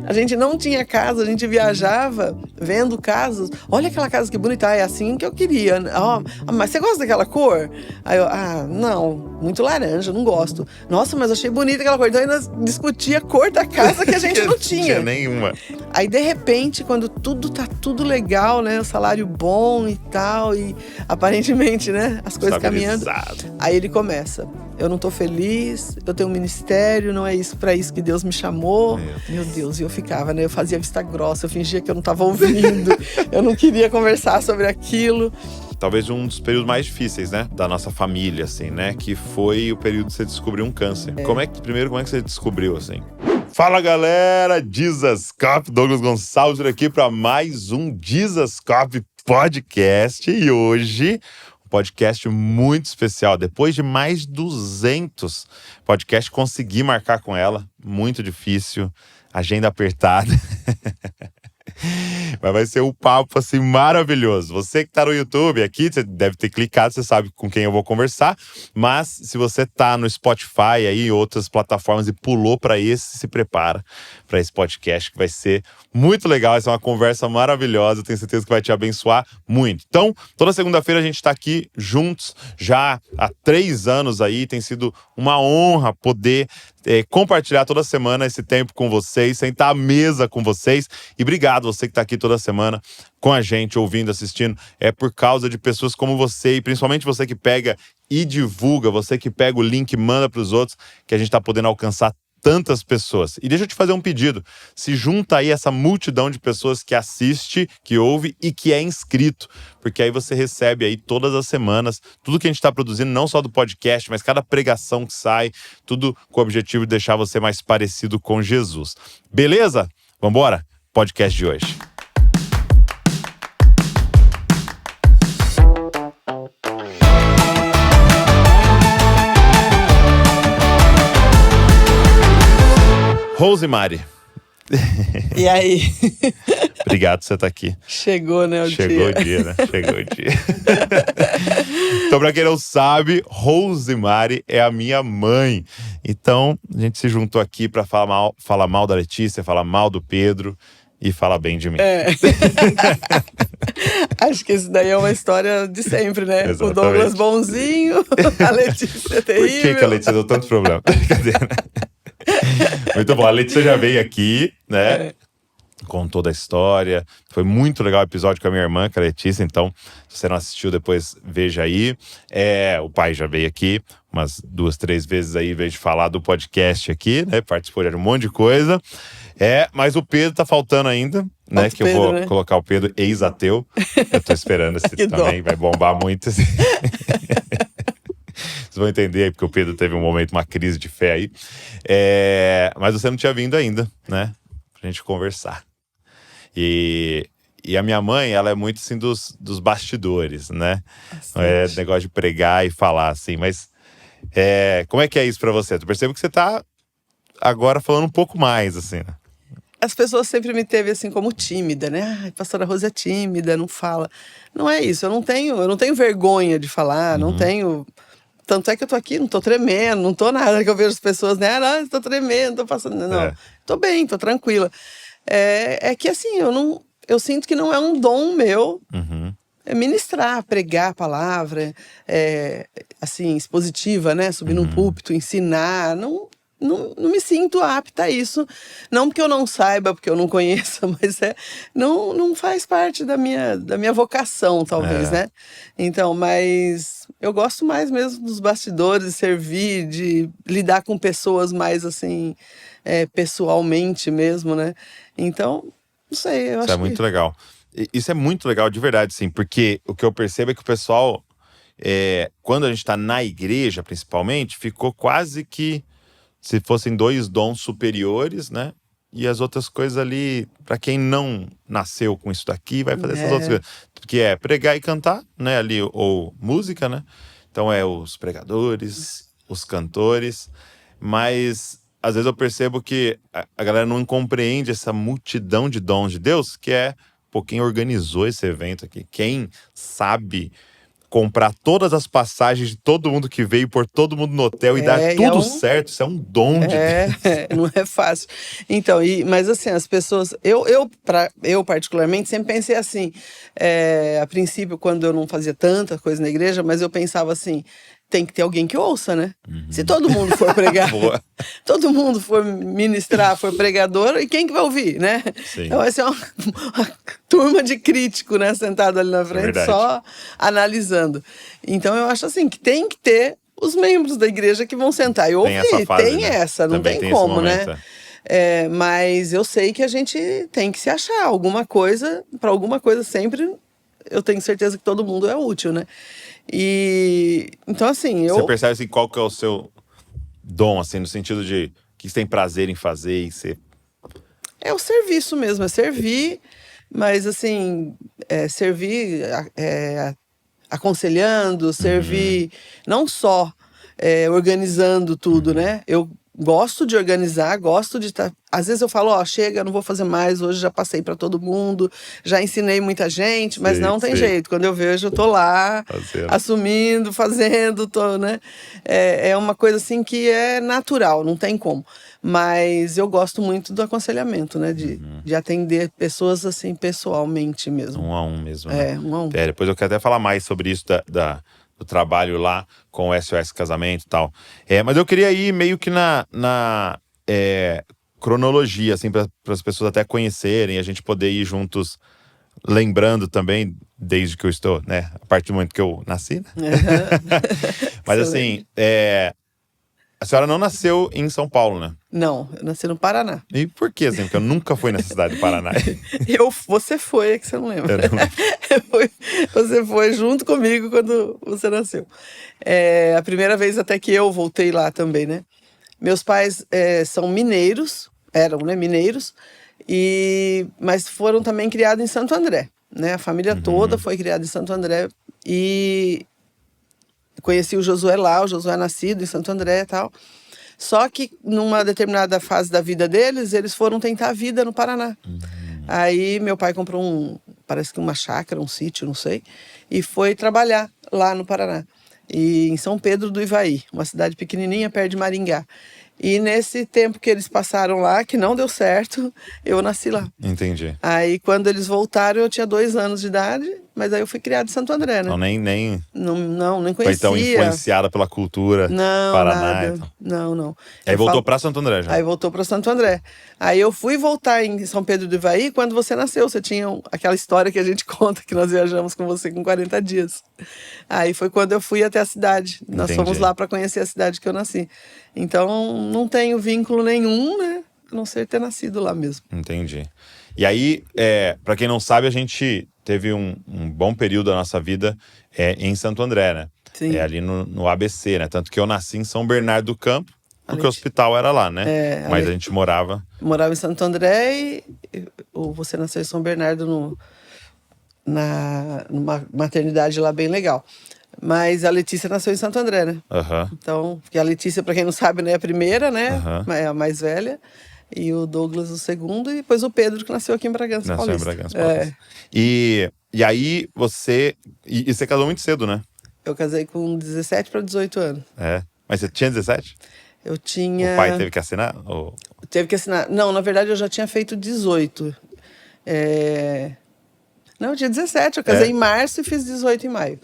A gente não tinha casa, a gente viajava vendo casas. Olha aquela casa que bonita, é assim que eu queria. Mas você gosta daquela cor? Aí eu, não, muito laranja, não gosto. Nossa, mas achei bonita aquela cor. Então ainda discutia a cor da casa que a gente não tinha. Não tinha nenhuma. Aí, de repente, quando tá tudo legal, né? O salário bom e tal, e aparentemente, né? As coisas caminhando. Aí ele começa. Eu não tô feliz, eu tenho um ministério, não é isso pra isso que Deus me chamou. Meu Deus, e eu ficava, né? Eu fazia vista grossa, eu fingia que eu não tava ouvindo. Eu não queria conversar sobre aquilo. Talvez um dos períodos mais difíceis, né? Da nossa família, assim, né? Que foi o período que você descobriu um câncer. Primeiro, como é que você descobriu, assim? Fala, galera! Jesus Cop, Douglas Gonçalves aqui para mais um Jesus Cop Podcast. E hoje, um podcast muito especial. Depois de mais de 200 podcasts, consegui marcar com ela. Muito difícil, agenda apertada. Mas vai ser um papo, assim, maravilhoso. Você que tá no YouTube aqui, você deve ter clicado, você sabe com quem eu vou conversar. Mas se você tá no Spotify aí, em outras plataformas e pulou para esse, se prepara para esse podcast que vai ser muito legal. Vai ser uma conversa maravilhosa, eu tenho certeza que vai te abençoar muito. Então, toda segunda-feira a gente tá aqui juntos, já há 3 anos aí. Tem sido uma honra poder compartilhar toda semana esse tempo com vocês, sentar à mesa com vocês. E obrigado você que está aqui toda semana com a gente, ouvindo, assistindo. É por causa de pessoas como você, e principalmente você que pega e divulga, você que pega o link e manda para os outros, que a gente está podendo alcançar tantas pessoas. E deixa eu te fazer um pedido. Se junta aí essa multidão de pessoas que assiste, que ouve e que é inscrito. Porque aí você recebe aí todas as semanas tudo que a gente está produzindo, não só do podcast, mas cada pregação que sai, tudo com o objetivo de deixar você mais parecido com Jesus. Beleza? Vambora? Podcast de hoje. Rosemary. E aí? Obrigado por você estar aqui. Chegou, né, Chegou o dia, né? Chegou o dia. Então, pra quem não sabe, Rosemary é a minha mãe. Então, a gente se juntou aqui pra falar mal da Letícia, falar mal do Pedro e falar bem de mim. Acho que isso daí é uma história de sempre, né? Exatamente. O Douglas bonzinho, a Letícia terrível. Por que a Letícia deu tanto problema? Brincadeira. Muito bom, a Letícia já veio aqui, né? Contou da história. Foi muito legal o episódio com a minha irmã, com a Letícia. Então, se você não assistiu, depois veja aí. O pai já veio aqui umas 2, 3 vezes aí, em vez de falar do podcast aqui, né? Participou de um monte de coisa. Mas o Pedro tá faltando ainda, né? Falta Que Pedro, eu vou né? colocar o Pedro ex-ateu. Eu tô esperando esse também, vai bombar muito. Assim. Vocês vão entender aí, porque o Pedro teve um momento, uma crise de fé aí. Mas você não tinha vindo ainda, né? Pra gente conversar. E a minha mãe, ela é muito assim dos bastidores, né? Negócio de pregar e falar assim, mas como é que é isso pra você? Tu percebe que você tá agora falando um pouco mais, assim, né? As pessoas sempre me teve assim como tímida, né? A pastora Rose é tímida, não fala. Não é isso, eu não tenho vergonha de falar, não tenho. Tanto é que eu tô aqui, não tô tremendo, não tô nada, que eu vejo as pessoas, né? Não, tô tremendo, tô passando. Não, tô bem, tô tranquila. É que assim, eu sinto que não é um dom meu ministrar, pregar a palavra, assim, expositiva, né? Subir num púlpito, ensinar. Não me sinto apta a isso. Não porque eu não saiba, porque eu não conheça, mas não faz parte da minha vocação, talvez, né? Então, mas eu gosto mais mesmo dos bastidores, de servir, de lidar com pessoas mais assim, pessoalmente mesmo, né? Então, não sei, eu acho que... Isso é muito legal. Isso é muito legal, de verdade, sim, porque o que eu percebo é que o pessoal, quando a gente tá na igreja, principalmente, ficou quase que se fossem 2 dons superiores, né? E as outras coisas ali, para quem não nasceu com isso daqui, vai fazer essas outras coisas. Que é pregar e cantar, né? Ali, ou música, né? Então os pregadores, os cantores. Mas, às vezes eu percebo que a galera não compreende essa multidão de dons de Deus, que quem organizou esse evento aqui, quem sabe comprar todas as passagens de todo mundo que veio, pôr todo mundo no hotel e dar tudo certo. Isso é um dom de Deus. Não é fácil. Então, mas assim, as pessoas... Eu particularmente, sempre pensei assim, a princípio, quando eu não fazia tanta coisa na igreja, mas eu pensava assim, tem que ter alguém que ouça, né? Se todo mundo for pregar, todo mundo for ministrar, for pregador, e quem que vai ouvir, né? Sim. Então vai ser uma turma de crítico, né? Sentado ali na frente, só analisando. Então eu acho assim, que tem que ter os membros da igreja que vão sentar e ouvir. Essa fase, não também tem como, né? momento, mas eu sei que a gente tem que se achar alguma coisa, para alguma coisa sempre, eu tenho certeza que todo mundo é útil, né? E então assim, Você percebe assim, qual que é o seu dom, assim, no sentido de que você tem prazer em fazer e ser... É o serviço mesmo, é servir, mas assim, servir aconselhando, servir não só organizando tudo, né? Eu gosto de organizar, gosto de estar... Às vezes eu falo, chega, não vou fazer mais, hoje já passei para todo mundo, já ensinei muita gente, mas não tem jeito. Quando eu vejo, eu tô lá, assumindo, fazendo, né? É uma coisa assim que é natural, não tem como. Mas eu gosto muito do aconselhamento, né? De atender pessoas assim, pessoalmente mesmo. Um a um mesmo, né? Um a um. Depois eu quero até falar mais sobre isso do trabalho lá com o SOS Casamento e tal. Mas eu queria ir meio que na cronologia, assim, para as pessoas até conhecerem, a gente poder ir juntos, lembrando também, desde que eu estou, né? A partir do momento que eu nasci, né? Mas assim, a senhora não nasceu em São Paulo, né? Não, eu nasci no Paraná. E por que, assim? Porque eu nunca fui nessa cidade do Paraná. Você foi, é que você não lembra. Você foi junto comigo quando você nasceu. A primeira vez até que eu voltei lá também, né? Meus pais são mineiros, eram, né, mineiros, mas foram também criados em Santo André, né? A família toda foi criada em Santo André e conheci o Josué lá, o Josué nascido em Santo André e tal. Só que numa determinada fase da vida deles, eles foram tentar a vida no Paraná. Aí meu pai comprou parece que uma chácara, um sítio, não sei, e foi trabalhar lá no Paraná. E em São Pedro do Ivaí, uma cidade pequenininha perto de Maringá. E nesse tempo que eles passaram lá, que não deu certo, eu nasci lá. Entendi. Aí quando eles voltaram, eu tinha 2 anos de idade, mas aí eu fui criada em Santo André, né? Então nem conhecia. Foi então influenciada pela cultura Paraná. Nada. Então. Não. Aí voltou pra Santo André já. Aí voltou para Santo André. Aí eu fui voltar em São Pedro do Ivaí quando você nasceu. Você tinha aquela história que a gente conta, que nós viajamos com você com 40 dias. Aí foi quando eu fui até a cidade. Nós fomos lá para conhecer a cidade que eu nasci. Então não tenho vínculo nenhum, né? A não ser ter nascido lá mesmo. Entendi. E aí, para quem não sabe, a gente teve um bom período da nossa vida em Santo André, né? Sim. Ali no ABC, né? Tanto que eu nasci em São Bernardo do Campo, porque o hospital era lá, né? Mas a gente morava... Morava em Santo André ou você nasceu em São Bernardo numa maternidade lá bem legal. Mas a Letícia nasceu em Santo André, né? Então, porque a Letícia, para quem não sabe, né, é a primeira, né? É a mais velha. E o Douglas, o segundo. E depois o Pedro, que nasceu aqui em Bragança Paulista. Nasceu em Bragança Paulista. E aí você... E você casou muito cedo, né? Eu casei com 17 para 18 anos. Mas você tinha 17? Eu tinha... O pai teve que assinar? Ou... Teve que assinar. Não, na verdade eu já tinha feito 18. Não, eu tinha 17. Eu casei em março e fiz 18 em maio.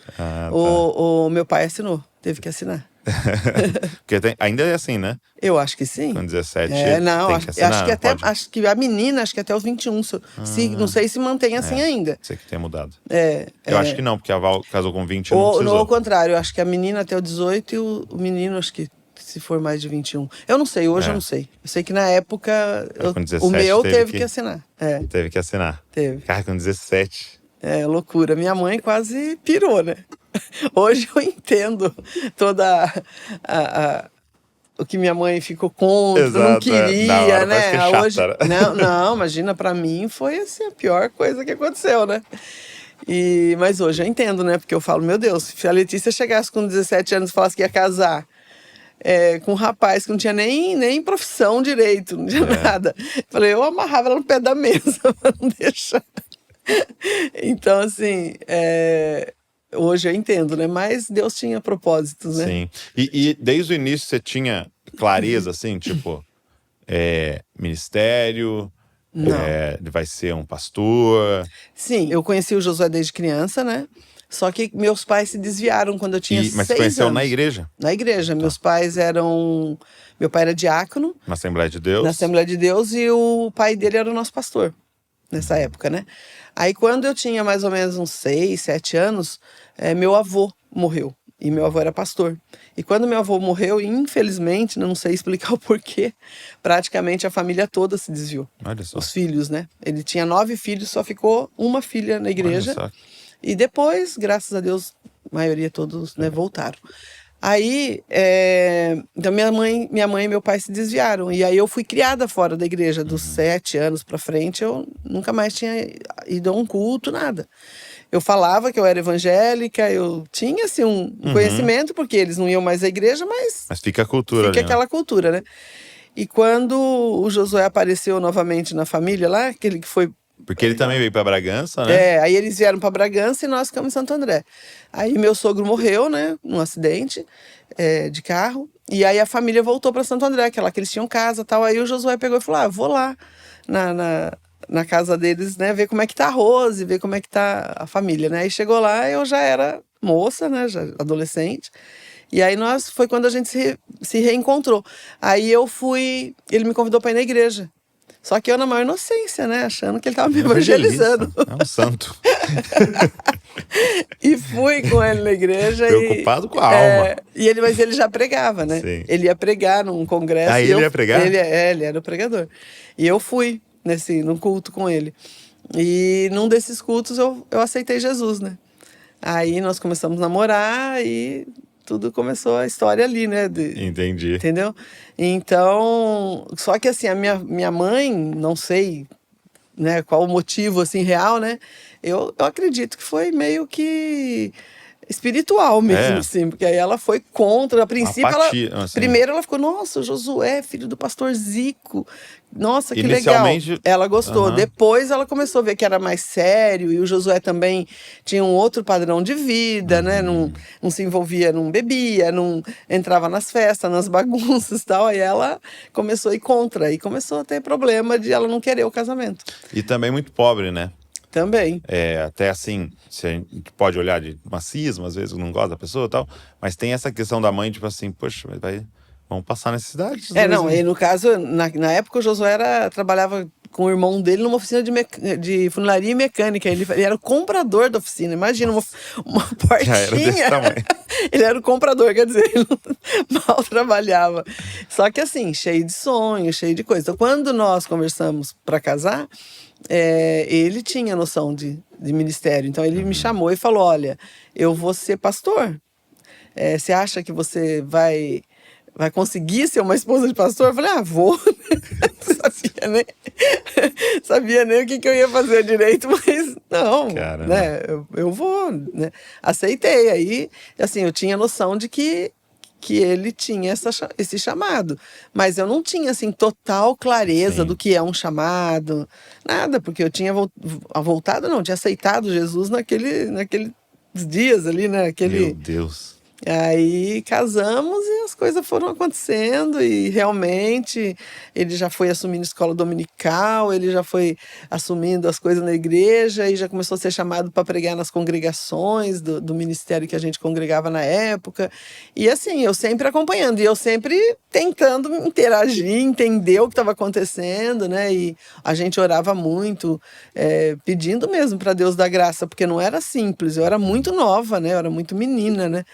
O meu pai assinou. Teve que assinar. Porque ainda é assim, né? Eu acho que sim. Com 17 não, tem que assinar, acho que a menina, acho que até os 21. Não sei se mantém assim ainda. Sei que tem mudado. Eu acho que não, porque a Val casou com 20 e não Ou precisou. ao contrário, eu acho que a menina até o 18 e o menino, acho que se for mais de 21. Eu não sei, hoje eu não sei. Eu sei que na época com 17 o meu teve que assinar. Teve que assinar. Teve. Cara, com 17. Loucura. Minha mãe quase pirou, né? Hoje eu entendo toda o que minha mãe ficou contra, não queria, né? Chata, hoje, não, imagina, pra mim foi assim, a pior coisa que aconteceu, né? Mas hoje eu entendo, né? Porque eu falo, meu Deus, se a Letícia chegasse com 17 anos e falasse que ia casar com um rapaz que não tinha nem profissão direito, não tinha nada. Eu amarrava ela no pé da mesa pra não deixar. Então, assim, hoje eu entendo, né? Mas Deus tinha propósitos, né? Sim. E desde o início você tinha clareza, assim, tipo, ministério, Não. vai ser um pastor. Sim, eu conheci o Josué desde criança, né? Só que meus pais se desviaram quando eu tinha Mas você 6 conheceu anos. na igreja? Na igreja. Meus pais eram... Meu pai era diácono Na Assembleia de Deus? na Assembleia de Deus e o pai dele era o nosso pastor, nessa época, né? Aí quando eu tinha mais ou menos uns 6, 7 anos, meu avô morreu. E meu avô era pastor. E quando meu avô morreu, infelizmente, não sei explicar o porquê, praticamente a família toda se desviou. Olha só. Os filhos, né? Ele tinha 9 filhos, só ficou uma filha na igreja. Olha só. E depois, graças a Deus, a maioria todos, né, voltaram. Aí, então minha mãe e meu pai se desviaram. E aí eu fui criada fora da igreja. Dos 7 anos pra frente, eu nunca mais tinha ido a um culto, nada. Eu falava que eu era evangélica, eu tinha, assim, um conhecimento, porque eles não iam mais à igreja, mas fica a cultura fica ali, aquela cultura, né? E quando o Josué apareceu novamente na família lá, aquele que foi... Porque ele também veio pra Bragança, né? aí eles vieram para Bragança e nós ficamos em Santo André. Aí meu sogro morreu, né, num acidente de carro. E aí a família voltou para Santo André, que é lá que eles tinham casa e tal. Aí o Josué pegou e falou: vou lá na casa deles, né, ver como é que tá a Rose, ver como é que tá a família, né. Aí chegou lá, eu já era moça, né, já adolescente. E aí foi quando a gente se reencontrou. Aí ele me convidou para ir na igreja. Só que eu na maior inocência, né? Achando que ele estava me evangelizando. É um santo. E fui com ele na igreja. Preocupado com a alma. Mas ele já pregava, né? Sim. Ele ia pregar num congresso. Ah, ele ia pregar? Ele era o pregador. E eu fui num culto com ele. E num desses cultos eu aceitei Jesus, né? Aí nós começamos a namorar e tudo começou a história ali, né? Entendi. Entendeu? Então, só que assim, a minha mãe, não sei, né, qual o motivo assim real, né? Eu acredito que foi meio que espiritual mesmo, assim, porque aí ela foi contra. A princípio, Apatia, assim. primeiro ela ficou: nossa, o Josué, filho do pastor Zico. Nossa, que legal. Inicialmente, Ela gostou. Depois ela começou a ver que era mais sério e o Josué também tinha um outro padrão de vida, né? Não se envolvia, não bebia, não entrava nas festas, nas bagunças e tal. Aí ela começou a ir contra e começou a ter problema de ela não querer o casamento. E também muito pobre, né? Também. Até assim, a gente pode olhar de racismo, às vezes não gosta da pessoa e tal, mas tem essa questão da mãe, tipo assim, poxa, vamos passar necessidade. E no caso, na época o Josué trabalhava com o irmão dele numa oficina de funilaria e mecânica. Ele era o comprador da oficina. Imagina, uma portinha. Já era desse tamanho. Ele era o comprador, quer dizer, ele mal trabalhava. Só que assim, cheio de sonhos, cheio de coisa. Então, quando nós conversamos para casar, ele tinha noção de ministério. Então, ele me chamou e falou: olha, eu vou ser pastor. Você acha que você vai conseguir ser uma esposa de pastor? Eu falei: vou. Sabia nem o que eu ia fazer direito, mas não, Caramba. né? Eu vou, né? Aceitei. Aí, assim, eu tinha noção de que ele tinha esse chamado, mas eu não tinha, assim, total clareza Sim. do que é um chamado, nada, porque eu tinha voltado, não, tinha aceitado Jesus naqueles dias ali, né? Meu Deus. Aí casamos e as coisas foram acontecendo e realmente ele já foi assumindo escola dominical, ele já foi assumindo as coisas na igreja e já começou a ser chamado para pregar nas congregações do ministério que a gente congregava na época. E assim, eu sempre acompanhando e eu sempre tentando interagir, entender o que estava acontecendo, né? E a gente orava muito, pedindo mesmo para Deus dar graça, porque não era simples, eu era muito nova, né? Eu era muito menina, né?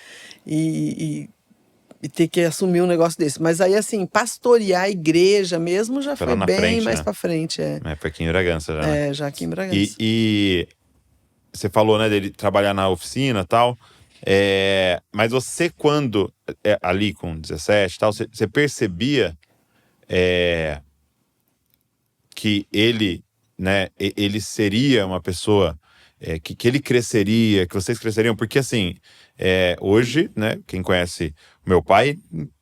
E ter que assumir um negócio desse. Mas aí, assim, pastorear a igreja mesmo já foi bem frente, mais né? pra frente. Foi aqui em Bragança já, né? Já aqui em Bragança. E você falou, né, dele trabalhar na oficina e tal. Mas você, quando, ali com 17 e tal, você percebia que ele, né, ele seria uma pessoa que ele cresceria, que vocês cresceriam? Porque, assim, hoje, né, quem conhece o meu pai,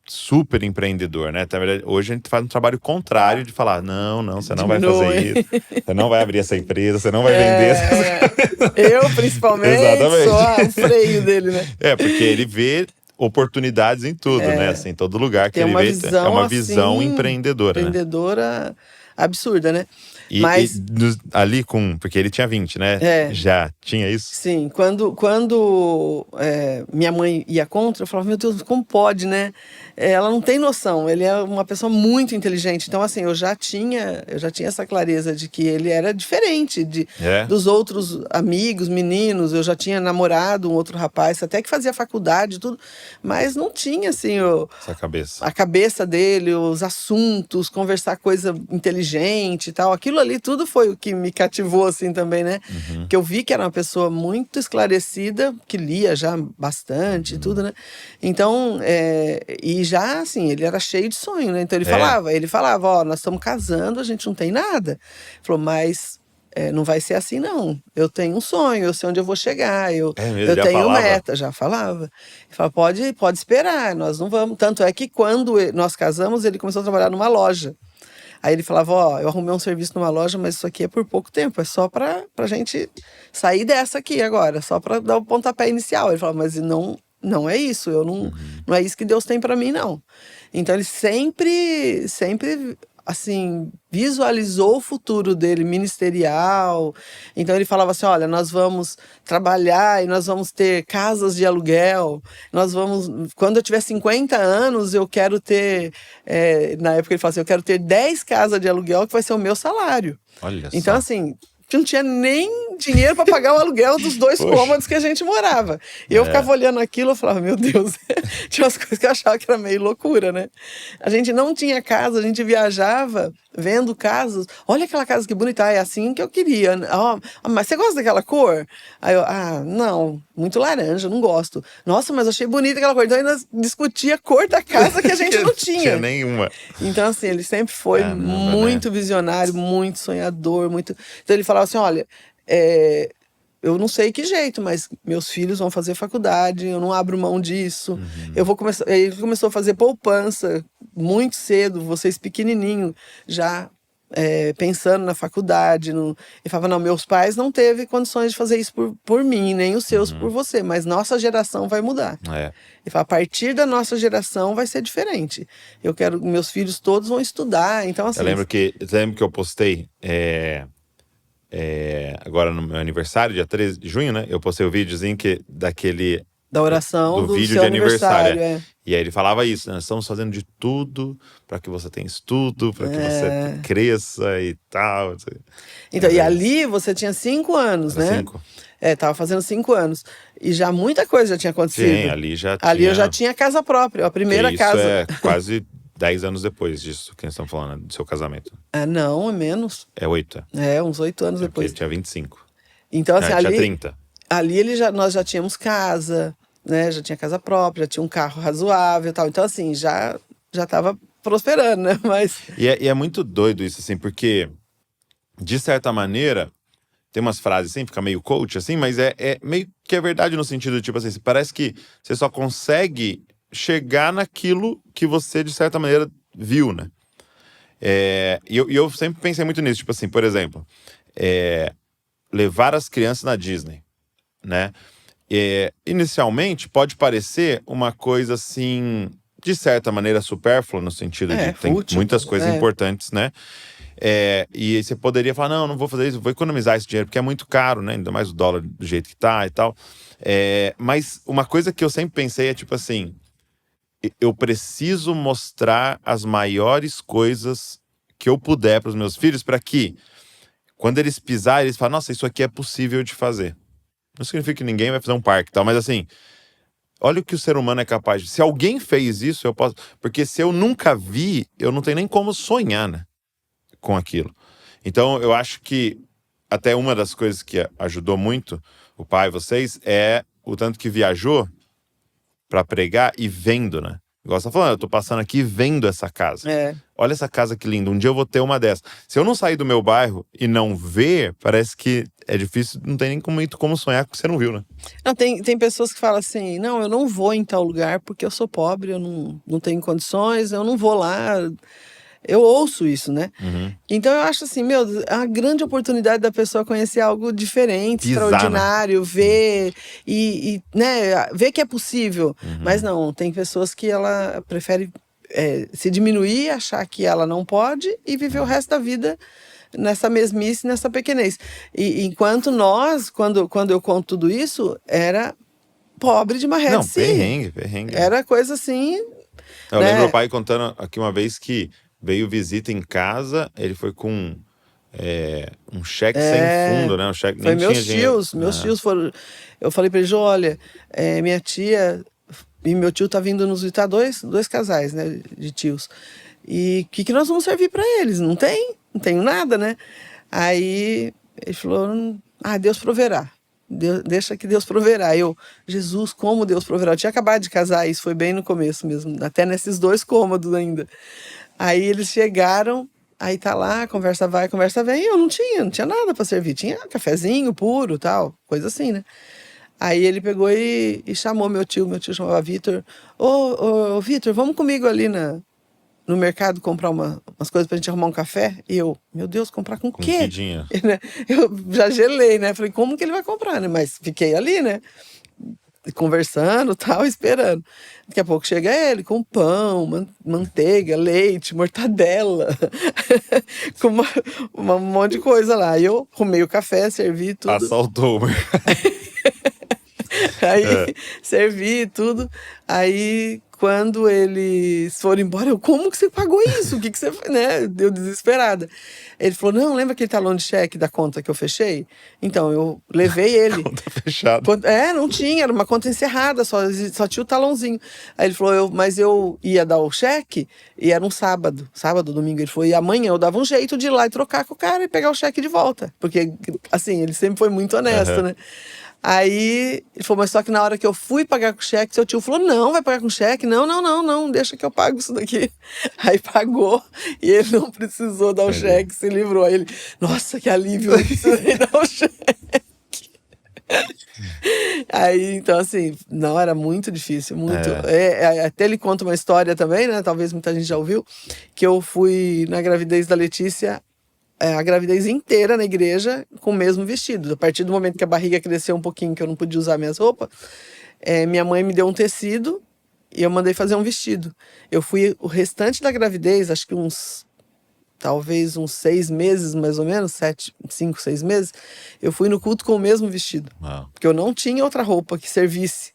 super empreendedor, né? Na verdade, hoje a gente faz um trabalho contrário de falar: não, você não vai fazer isso, você não vai abrir essa empresa, você não vai vender essa... Eu, principalmente, Exatamente. sou o freio dele, né? Porque ele vê oportunidades em tudo, né? Assim, todo lugar que Tem ele uma vê visão, é uma visão assim, empreendedora, né? empreendedora absurda, né? E Mas, ali porque ele tinha 20, né? Já tinha isso? sim, quando minha mãe ia contra, eu falava, meu Deus, como pode, né? Ela não tem noção, ele é uma pessoa muito inteligente. Então, assim, eu já tinha essa clareza de que ele era diferente dos outros amigos, meninos. Eu já tinha namorado um outro rapaz, até que fazia faculdade e tudo, mas não tinha, assim, Essa cabeça. a cabeça dele, os assuntos, conversar coisa inteligente e tal. Aquilo ali tudo foi o que me cativou, assim, também, né? Que eu vi que era uma pessoa muito esclarecida, que lia já bastante e tudo, né? Então, e já, assim, ele era cheio de sonho, né? Então ele falava, ó, nós estamos casando, a gente não tem nada. Ele falou, mas não vai ser assim, não. Eu tenho um sonho, eu sei onde eu vou chegar, eu já tenho falava? meta, já falava. Ele falou, pode esperar, nós não vamos. Tanto é que quando nós casamos, ele começou a trabalhar numa loja. Aí ele falava, ó, eu arrumei um serviço numa loja, mas isso aqui é por pouco tempo, é só pra gente sair dessa aqui agora, só pra dar o pontapé inicial. Ele falava, mas não é isso, eu não é isso que Deus tem pra mim, não. Então ele sempre, assim, visualizou o futuro dele ministerial. Então ele falava assim, olha, nós vamos trabalhar e nós vamos ter casas de aluguel, quando eu tiver 50 anos, eu quero ter, na época ele falava assim, eu quero ter 10 casas de aluguel que vai ser o meu salário. Olha Então, só. assim, não tinha nem dinheiro para pagar o aluguel dos 2 cômodos que a gente morava. E eu ficava olhando aquilo, eu falava, meu Deus, tinha umas coisas que eu achava que era meio loucura, né? A gente não tinha casa, a gente viajava vendo casas. Olha aquela casa que bonita, é assim que eu queria. Mas você gosta daquela cor? Aí eu, não, muito laranja, não gosto. Nossa, mas achei bonita aquela cor. Então ainda discutia a cor da casa que a gente não tinha. Não tinha nenhuma. Então, assim, ele sempre foi muito visionário, muito sonhador, muito. Então ele falava assim, olha, eu não sei que jeito, mas meus filhos vão fazer faculdade, eu não abro mão disso. Eu vou começar. Ele começou a fazer poupança muito cedo, vocês pequenininho, já pensando na faculdade. Ele falava, não, meus pais não teve condições de fazer isso por mim, nem os seus por você, mas nossa geração vai mudar. Ele fala, a partir da nossa geração vai ser diferente. Eu quero, meus filhos todos vão estudar, então assim. Eu lembro que eu postei agora no meu aniversário, dia 13 de junho, né? Eu postei o videozinho Da oração do vídeo seu de aniversário. aniversário. E aí ele falava isso, né? Nós estamos fazendo de tudo para que você tenha estudo, para que você cresça e tal. Então, e ali você tinha 5 anos, Era né? 5. Tava fazendo 5 anos. E já muita coisa já tinha acontecido. Sim, ali eu já tinha casa própria, a primeira casa. Isso é quase 10 anos depois disso que nós estamos falando, do seu casamento. Não, é menos. É 8. Uns 8 anos depois. Ele tinha 25. Então, assim, ali. Tinha 30. Ali nós já tínhamos casa, né? Já tinha casa própria, já tinha um carro razoável e tal. Então, assim, já tava prosperando, né? Mas. E é muito doido isso, assim, porque, de certa maneira, tem umas frases assim, fica meio coach, assim, mas é meio que é verdade no sentido de, tipo assim, parece que você só consegue chegar naquilo que você, de certa maneira, viu, né? E eu sempre pensei muito nisso, tipo assim, por exemplo, levar as crianças na Disney, né? Inicialmente pode parecer uma coisa assim, de certa maneira supérflua, no sentido de tem muitas coisas importantes, né? E você poderia falar, não vou fazer isso, vou economizar esse dinheiro, porque é muito caro, né? Ainda mais o dólar do jeito que tá e tal. Mas uma coisa que eu sempre pensei é tipo assim, eu preciso mostrar as maiores coisas que eu puder para os meus filhos, para que quando eles pisarem, eles falem, nossa, isso aqui é possível de fazer. Não significa que ninguém vai fazer um parque e tal, mas assim, olha o que o ser humano é capaz de. Se alguém fez isso, eu posso. Porque se eu nunca vi, eu não tenho nem como sonhar, né? Com aquilo. Então, eu acho que até uma das coisas que ajudou muito o pai e vocês é o tanto que viajou para pregar e vendo, né? Igual você tá falando, eu tô passando aqui vendo essa casa. Olha essa casa que linda, um dia eu vou ter uma dessa. Se eu não sair do meu bairro e não ver, parece que é difícil, não tem nem muito como sonhar com o que você não viu, né? Não, tem pessoas que falam assim, não, eu não vou em tal lugar porque eu sou pobre, eu não tenho condições, eu não vou lá. Eu ouço isso, né? Uhum. Então eu acho assim, meu, é uma grande oportunidade da pessoa conhecer algo diferente, Pisar, né? extraordinário, ver né, ver que é possível. Mas não, tem pessoas que ela prefere se diminuir, achar que ela não pode e viver o resto da vida nessa mesmice, nessa pequenez. E enquanto nós, quando eu conto tudo isso, era pobre de maré Não, de si. perrengue. Era coisa assim, Eu né? lembro o pai contando aqui uma vez que veio visita em casa, ele foi com um cheque sem fundo, né? Um cheque Foi nem tinha dinheiro. meus tios foram. Eu falei pra eles, olha, minha tia e meu tio tá vindo nos visitar dois casais, né, de tios. E o que nós vamos servir pra eles? Não tenho nada, né? Aí ele falou, Deus proverá. Deixa que Deus proverá. Eu, Jesus, como Deus proverá? Eu tinha acabado de casar, isso foi bem no começo mesmo, até nesses 2 cômodos ainda. Aí eles chegaram, aí tá lá, conversa vai, conversa vem, e eu não tinha nada pra servir. Tinha cafezinho puro, tal, coisa assim, né? Aí ele pegou e chamou meu tio chamava Vitor. Ô, Vitor, vamos comigo ali no mercado comprar umas coisas pra gente arrumar um café? E eu, meu Deus, comprar com o Com quê? que dinheiro? Né? Eu já gelei, né? Falei, como que ele vai comprar, né? Mas fiquei ali, né? Conversando, tal, esperando. Daqui a pouco chega ele com pão, manteiga, leite, mortadela, com um monte de coisa lá. E eu arrumei o café, servi tudo. Assaltou. Aí servi tudo. Aí quando eles foram embora, eu, como que você pagou isso? O que você fez, né? Deu desesperada. Ele falou, não, lembra aquele talão de cheque da conta que eu fechei? Então, eu levei ele. Conta fechada. Não tinha, era uma conta encerrada, só tinha o talãozinho. Aí ele falou, mas eu ia dar o cheque e era um sábado, domingo. Ele falou, e amanhã eu dava um jeito de ir lá e trocar com o cara e pegar o cheque de volta. Porque, assim, ele sempre foi muito honesto, né? Aí ele falou, mas só que na hora que eu fui pagar com cheque, seu tio falou, não, vai pagar com cheque? Não, deixa que eu pago isso daqui. Aí pagou e ele não precisou dar o cheque, se livrou. Aí ele, nossa, que alívio, não precisei dar o cheque. Aí, então assim, não, era muito difícil, muito. Até ele conta uma história também, né, talvez muita gente já ouviu, que eu fui na gravidez da Letícia, a gravidez inteira na igreja com o mesmo vestido. A partir do momento que a barriga cresceu um pouquinho, que eu não podia usar minhas roupas, minha mãe me deu um tecido e eu mandei fazer um vestido. Eu fui o restante da gravidez, acho que talvez uns 6 meses, mais ou menos, 5, 6 meses, eu fui no culto com o mesmo vestido. Porque eu não tinha outra roupa que servisse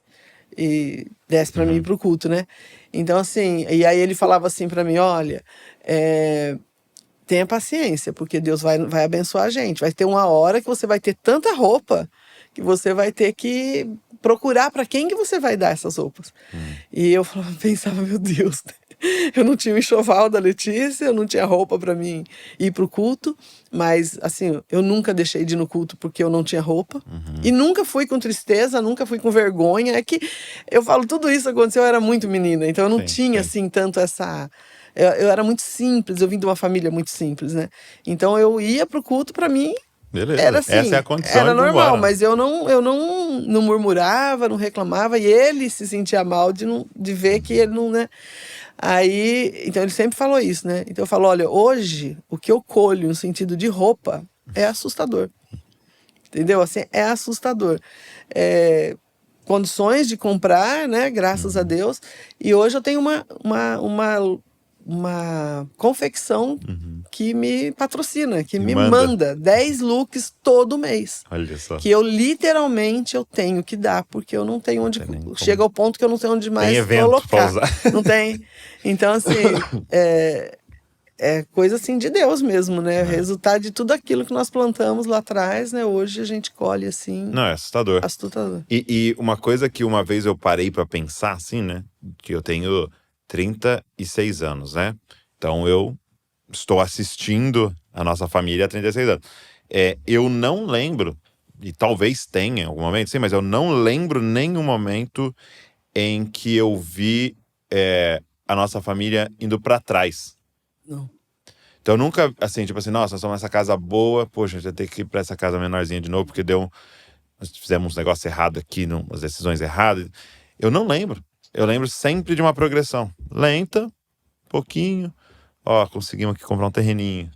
e desse pra mim ir pro culto, né? Então, assim, e aí ele falava assim pra mim, olha, tenha paciência, porque Deus vai abençoar a gente. Vai ter uma hora que você vai ter tanta roupa que você vai ter que procurar para quem que você vai dar essas roupas. E eu pensava, meu Deus, eu não tinha o enxoval da Letícia, eu não tinha roupa para mim ir pro culto, mas assim, eu nunca deixei de ir no culto porque eu não tinha roupa. E nunca fui com tristeza, nunca fui com vergonha. É que eu falo, tudo isso aconteceu, eu era muito menina, então eu não tinha assim tanto essa... Eu era muito simples, eu vim de uma família muito simples, né? Então eu ia pro culto, pra mim, beleza. era assim, Essa é a condição. era normal, mas eu não murmurava, não reclamava, e ele se sentia mal de ver que ele não, né? Aí, então ele sempre falou isso, né? Então eu falo, olha, hoje, o que eu colho no sentido de roupa é assustador. Entendeu? Assim, é assustador. Condições de comprar, né? Graças a Deus. E hoje eu tenho uma confecção que me patrocina, que me manda 10 looks todo mês. Olha só. Que eu literalmente eu tenho que dar, porque eu não tenho onde... Chega ao ponto que eu não tenho onde mais colocar. Não tem. Então, assim, é coisa assim de Deus mesmo, né? Resultado de tudo aquilo que nós plantamos lá atrás, né? Hoje a gente colhe assim. Não, é assustador. Assustador. E uma coisa que uma vez eu parei pra pensar, assim, né? Que eu tenho 36 anos, né? Então eu estou assistindo a nossa família há 36 anos. Eu não lembro, e talvez tenha em algum momento, sim, mas eu não lembro nenhum momento em que eu vi a nossa família indo pra trás. Não. Então eu nunca, assim, tipo assim, nossa, nós estamos nessa casa boa, poxa, a gente vai ter que ir pra essa casa menorzinha de novo, porque nós fizemos uns negócios errados aqui, umas decisões erradas. Eu não lembro. Eu lembro sempre de uma progressão lenta, pouquinho, Ó, conseguimos aqui comprar um terreninho.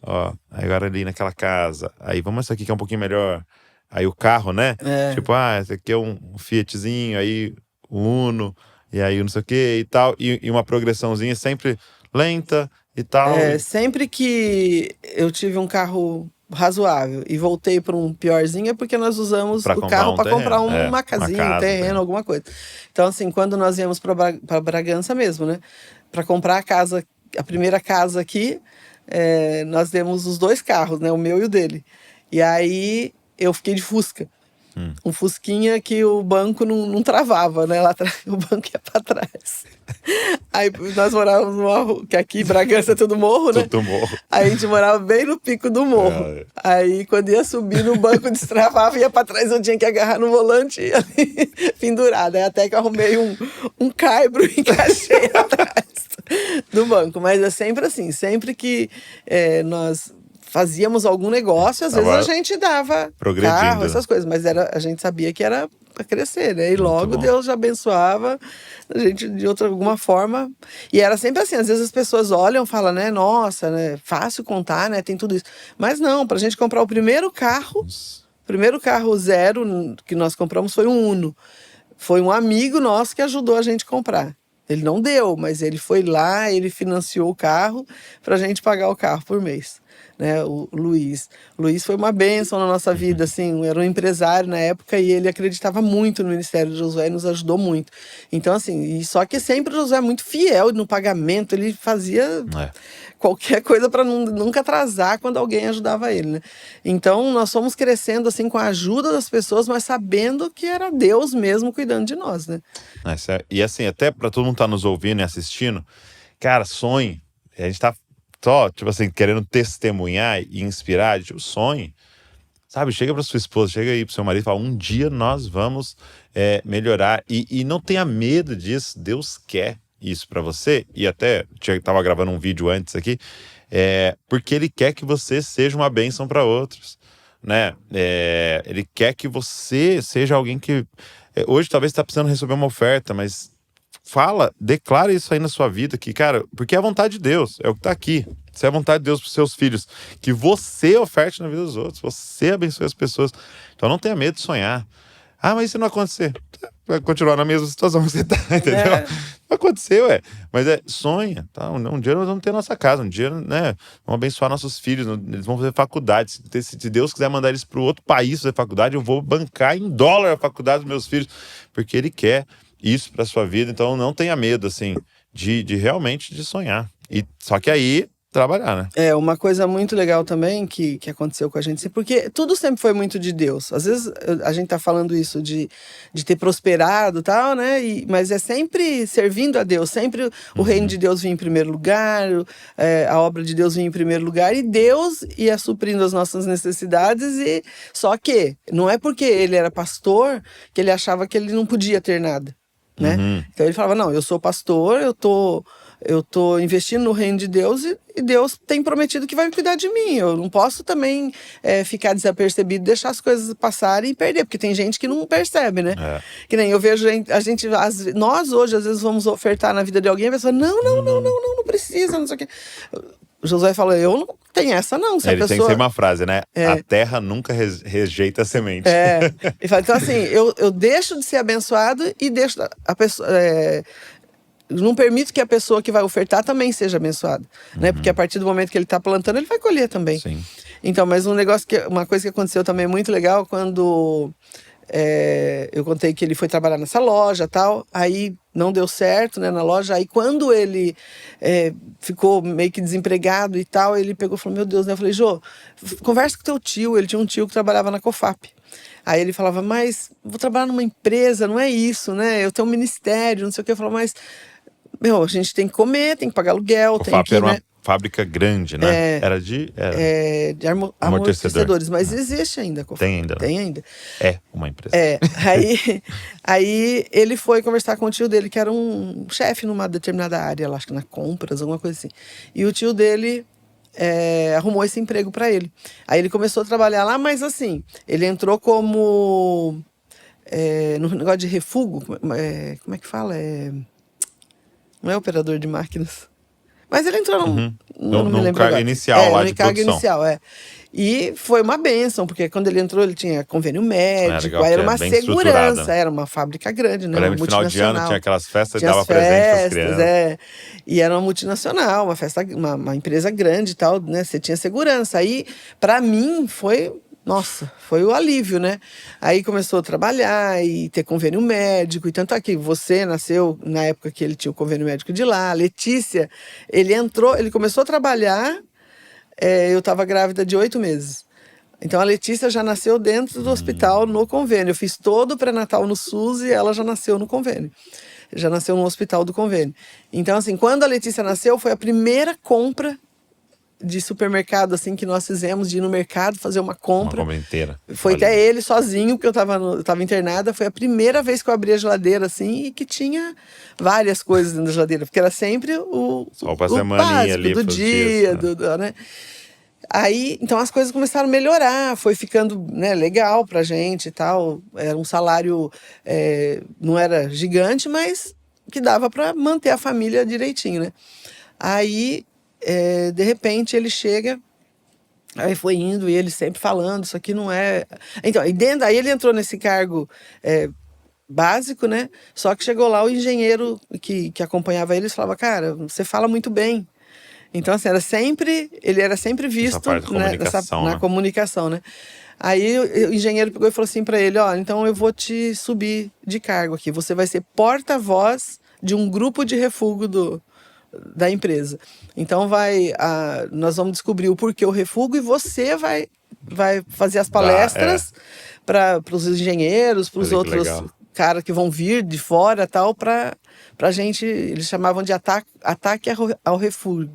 Ó, aí agora ali naquela casa. Aí vamos essa aqui que é um pouquinho melhor. Aí o carro, né? É. Tipo, esse aqui é um Fiatzinho, aí o Uno, e aí não sei o que e tal. E uma progressãozinha sempre lenta e tal. Sempre que eu tive um carro razoável e voltei para um piorzinho é porque nós usamos Pra o comprar carro um para comprar terreno. uma Uma casinha, um casa, terreno, alguma coisa. Então, assim, quando nós íamos para Bragança mesmo, né? Para comprar a casa, a primeira casa aqui, nós demos os 2 carros, né? O meu e o dele. E aí eu fiquei de Fusca. Um Fusquinha que o banco não travava, né? Lá atrás, o banco ia para trás. Aí nós morávamos numa rua, que aqui Bragança é tudo morro, né? Tudo morro. Aí a gente morava bem no pico do morro. Aí quando ia subir no banco destravava, ia pra trás, eu tinha que agarrar no volante e ali pendurada. Aí até que eu arrumei um caibro e encaixei atrás do banco. Mas é sempre assim, sempre que nós fazíamos algum negócio, às vezes a gente dava progredindo, carro, né? essas coisas, mas a gente sabia que era para crescer, né? E Muito logo bom. Deus já abençoava a gente de alguma forma. E era sempre assim, às vezes as pessoas olham e falam, né? Nossa, né? Fácil contar, né? Tem tudo isso. Mas não, pra gente comprar o primeiro carro zero que nós compramos foi um Uno. Foi um amigo nosso que ajudou a gente a comprar. Ele não deu, mas ele foi lá, ele financiou o carro para a gente pagar o carro por mês. Né, o Luiz. O Luiz foi uma bênção na nossa vida, assim, era um empresário na época e ele acreditava muito no ministério de Josué e nos ajudou muito. Então, assim, só que sempre o Josué é muito fiel no pagamento, ele fazia qualquer coisa para nunca atrasar quando alguém ajudava ele, né? Então, nós fomos crescendo, assim, com a ajuda das pessoas, mas sabendo que era Deus mesmo cuidando de nós, né? E assim, até para todo mundo que tá nos ouvindo e assistindo, cara, sonhe. A gente tá só, tipo assim, querendo testemunhar e inspirar, tipo, sonhe. Sabe, chega pra sua esposa, chega aí pro seu marido e fala, um dia nós vamos melhorar. E não tenha medo disso, Deus quer isso pra você. E até, eu tava gravando um vídeo antes aqui, porque Ele quer que você seja uma bênção para outros, né? Ele quer que você seja alguém que... hoje talvez você tá precisando receber uma oferta, mas... declara isso aí na sua vida, que, cara, porque é a vontade de Deus, é o que tá aqui. Se é a vontade de Deus pros seus filhos, que você oferte na vida dos outros, você abençoe as pessoas. Então não tenha medo de sonhar. Ah, mas se não acontecer, vai continuar na mesma situação que você tá, entendeu? Não aconteceu, mas sonha, tá? Um dia nós vamos ter nossa casa, um dia, né, vamos abençoar nossos filhos, eles vão fazer faculdade. Se Deus quiser mandar eles para outro país fazer faculdade, eu vou bancar em dólar a faculdade dos meus filhos, porque Ele quer isso para sua vida. Então não tenha medo, assim, de realmente de sonhar. Só que aí trabalhar, né? Uma coisa muito legal também que aconteceu com a gente, porque tudo sempre foi muito de Deus. Às vezes a gente tá falando isso de ter prosperado e tal, né? Mas é sempre servindo a Deus, sempre o reino de Deus vinha em primeiro lugar, a obra de Deus vinha em primeiro lugar, e Deus ia suprindo as nossas necessidades. Só que não é porque ele era pastor que ele achava que ele não podia ter nada, né? Então ele falava, não, eu sou pastor, eu tô investindo no reino de Deus e Deus tem prometido que vai cuidar de mim. Eu não posso também ficar desapercebido, deixar as coisas passarem e perder, porque tem gente que não percebe, né? Que nem eu vejo nós hoje às vezes vamos ofertar na vida de alguém e a pessoa, não precisa, não sei o quê. Josué falou, eu não tenho essa não. Se a pessoa... tem que ser uma frase, né? A terra nunca rejeita a semente. Ele fala, então assim, eu deixo de ser abençoado e deixo a pessoa... não permito que a pessoa que vai ofertar também seja abençoada, né? Porque a partir do momento que ele está plantando, ele vai colher também. Sim. Então, mas uma coisa que aconteceu também muito legal, quando eu contei que ele foi trabalhar nessa loja e tal, aí não deu certo, né, na loja, aí quando ele ficou meio que desempregado e tal, ele pegou e falou, meu Deus, né? Eu falei, Jô, conversa com teu tio, ele tinha um tio que trabalhava na Cofap. Aí ele falava, mas vou trabalhar numa empresa, não é isso, né? Eu tenho um ministério, não sei o que. Eu falava, mas... a gente tem que comer, tem que pagar aluguel, O tem FAP que, era né? uma fábrica grande, né? Era de amortecedores, mas existe ainda. Tem ainda. Tem ainda. É uma empresa. Aí ele foi conversar com o tio dele, que era um chefe numa determinada área, lá, acho que na compras, alguma coisa assim. E o tio dele arrumou esse emprego para ele. Aí ele começou a trabalhar lá, mas assim, ele entrou como no negócio de refugo, como é que fala? Não é operador de máquinas. Mas ele entrou não me No lembro cargo agora. inicial lá no de cargo produção. inicial, E foi uma bênção, porque quando ele entrou, ele tinha convênio médico, legal, aí que era é uma bem segurança, estruturada. era uma fábrica grande, né? Eu Uma lembro que final de ano multinacional. tinha aquelas festas e Tinha dava as presente pras festas, crianças. E era uma multinacional, uma festa, uma empresa grande e tal, né? Você tinha segurança. Aí, pra mim, nossa, foi o alívio, né? Aí começou a trabalhar e ter convênio médico. E tanto é que você nasceu na época que ele tinha o convênio médico de lá. A Letícia, ele começou a trabalhar, eu estava grávida de 8 meses. Então a Letícia já nasceu dentro do hospital no convênio. Eu fiz todo o pré-natal no SUS e ela já nasceu no convênio. Já nasceu no hospital do convênio. Então, assim, quando a Letícia nasceu, foi a primeira compra de supermercado, assim, que nós fizemos, de ir no mercado fazer uma Uma compra. compra inteira. Foi Olha. até ele sozinho, porque eu tava internada. Foi a primeira vez que eu abri a geladeira, assim, e que tinha várias coisas dentro da geladeira, porque era sempre Só pra o semaninha básico ali, do pros dias, dia, né? Aí, então as coisas começaram a melhorar, foi ficando, né, legal pra gente e tal. Era um salário, não era gigante, mas que dava pra manter a família direitinho, né? Aí, de repente, ele chega. Aí foi indo e ele sempre falando, isso aqui não é. Então, aí ele entrou nesse cargo básico, né? Só que chegou lá o engenheiro que acompanhava ele e falava, cara, você fala muito bem. Então, assim, ele era sempre Essa visto, parte da né, comunicação, na né? comunicação, né? Aí o engenheiro pegou e falou assim para ele, ó, então eu vou te subir de cargo aqui. Você vai ser porta-voz de um grupo de refúgio da empresa. Então nós vamos descobrir o porquê o refúgio e você vai fazer as palestras para os engenheiros, para os Olha que outros legal. caras que vão vir de fora, tal, para gente, eles chamavam de ataque ao refúgio.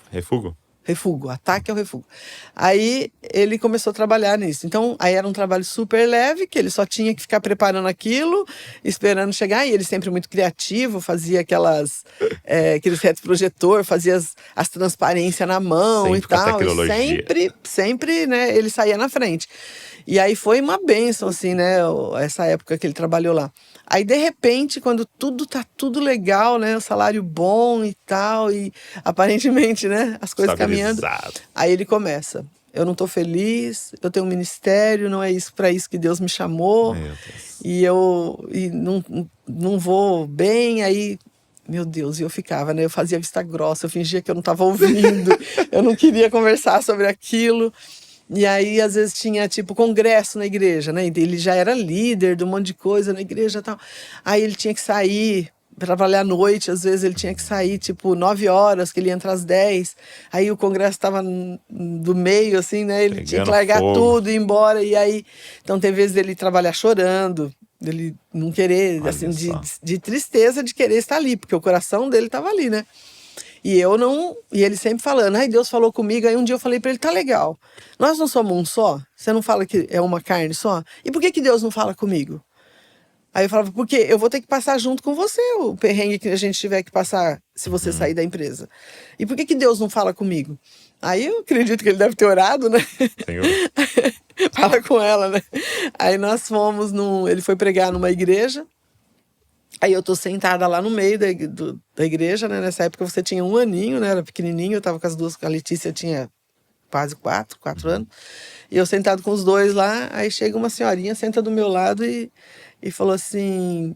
Refúgio? Refúgio, ataque ao refúgio. Aí ele começou a trabalhar nisso. Então, aí era um trabalho super leve, que ele só tinha que ficar preparando aquilo, esperando chegar. E ele sempre muito criativo, fazia aqueles retroprojetor, fazia as transparências na mão Sempre e com a tal. E tecnologia. sempre, né, ele saía na frente. E aí foi uma bênção, assim, né, essa época que ele trabalhou lá. Aí, de repente, quando tá tudo legal, né, o salário bom e tal, e aparentemente, né, as coisas caminhando, Estabilizado. aí ele começa. Eu não tô feliz, eu tenho um ministério, não é isso para isso que Deus me chamou, Meu Deus. e não vou bem, aí. Meu Deus, e eu ficava, né? Eu fazia vista grossa, eu fingia que eu não estava ouvindo, eu não queria conversar sobre aquilo. E aí, às vezes, tinha, tipo, congresso na igreja, né? Ele já era líder de um monte de coisa na igreja e tal. Aí ele tinha que sair para trabalhar à noite, às vezes ele tinha que sair, tipo, 9 horas, que ele entra às 10. Aí o congresso estava do meio, assim, né? Ele tinha que Pegando largar fogo. tudo e ir embora. E aí, então, tem vezes dele trabalhar chorando, dele não querer, Olha assim, só. de tristeza de querer estar ali, porque o coração dele estava ali, né? E eu não. E ele sempre falando, ai, Deus falou comigo. Aí um dia eu falei pra ele, tá legal. Nós não somos um só? Você não fala que é uma carne só? E por que Deus não fala comigo? Aí eu falava, porque eu vou ter que passar junto com você o perrengue que a gente tiver que passar se você sair da empresa. E por que Deus não fala comigo? Aí eu acredito que ele deve ter orado, né? Senhor. Fala com ela, né? Aí nós fomos ele foi pregar numa igreja. Aí eu tô sentada lá no meio da igreja, né? Nessa época você tinha 1 aninho, né? Era pequenininho, eu tava com as duas, a Letícia tinha quase 4 anos. E eu sentado com os dois lá, aí chega uma senhorinha, senta do meu lado e falou assim,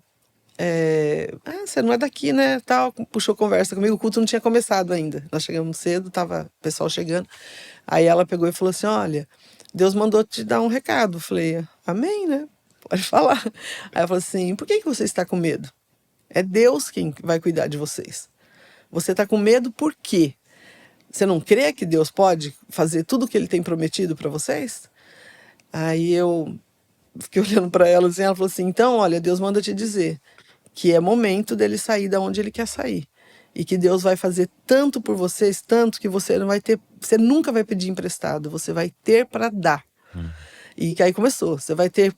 você não é daqui, né? Tal, puxou conversa comigo, o culto não tinha começado ainda. Nós chegamos cedo, tava o pessoal chegando. Aí ela pegou e falou assim, olha, Deus mandou te dar um recado. Eu falei, amém, né? Pode falar. Aí ela falou assim, por que você está com medo? É Deus quem vai cuidar de vocês. Você está com medo por quê? Você não crê que Deus pode fazer tudo o que Ele tem prometido para vocês? Aí eu fiquei olhando para ela assim, ela falou assim, então, olha, Deus manda te dizer que é momento dele sair da onde ele quer sair. E que Deus vai fazer tanto por vocês, tanto que você nunca vai pedir emprestado, você vai ter para dar. E que aí começou, você vai ter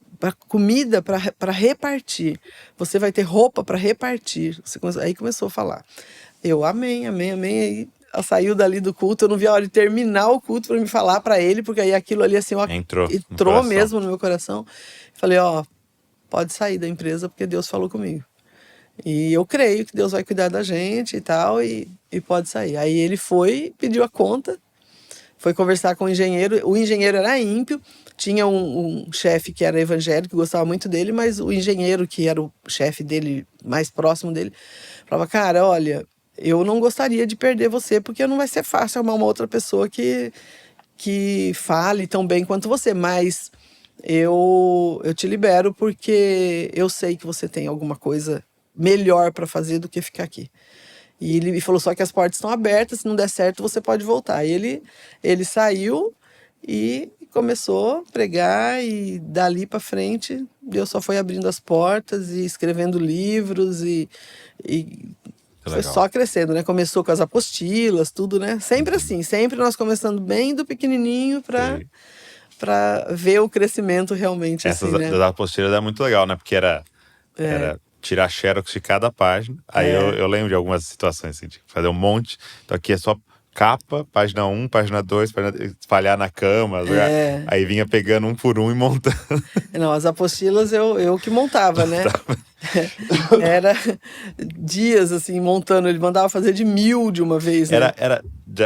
comida para repartir, você vai ter roupa para repartir. Aí começou a falar. Eu, amém, amém, amém. Aí ela saiu dali do culto, eu não vi a hora de terminar o culto para me falar para ele, porque aí aquilo ali assim, entrou mesmo no meu coração. Falei, pode sair da empresa porque Deus falou comigo. E eu creio que Deus vai cuidar da gente e tal, e pode sair. Aí ele foi, pediu a conta, foi conversar com o engenheiro era ímpio, tinha um chefe que era evangélico, gostava muito dele, mas o engenheiro, que era o chefe dele, mais próximo dele, falava, cara, olha, eu não gostaria de perder você, porque não vai ser fácil arrumar uma outra pessoa que fale tão bem quanto você, mas eu te libero porque eu sei que você tem alguma coisa melhor para fazer do que ficar aqui. E ele falou, só que as portas estão abertas, se não der certo você pode voltar. E ele saiu e começou a pregar, e dali para frente Deus só foi abrindo as portas e escrevendo livros e foi só crescendo, né? Começou com as apostilas, tudo, né? Sempre assim, sempre nós começando bem do pequenininho para ver o crescimento realmente. Essas assim, né? das apostilas é muito legal, né? Porque era tirar xerox de cada página. Aí eu lembro de algumas situações assim, de fazer um monte. Então aqui é só capa, página 1, página 2, espalhar na cama. Aí vinha pegando um por um e montando. Não, as apostilas eu que montava, né? Era dias assim, montando. Ele mandava fazer de 1000 de uma vez, né?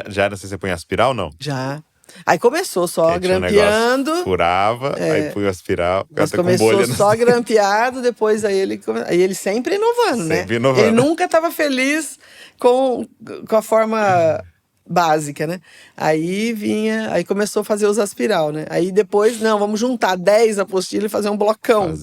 Já era assim, você põe aspiral ou não? Já. Aí começou só grampeando. Furava, aí põe o aspiral. Mas começou só grampeado, depois aí ele sempre inovando, né? Sempre inovando. Ele nunca estava feliz com a forma básica, né? Aí começou a fazer os aspiral, né? Aí depois, não, vamos juntar 10 apostilas e fazer um blocão.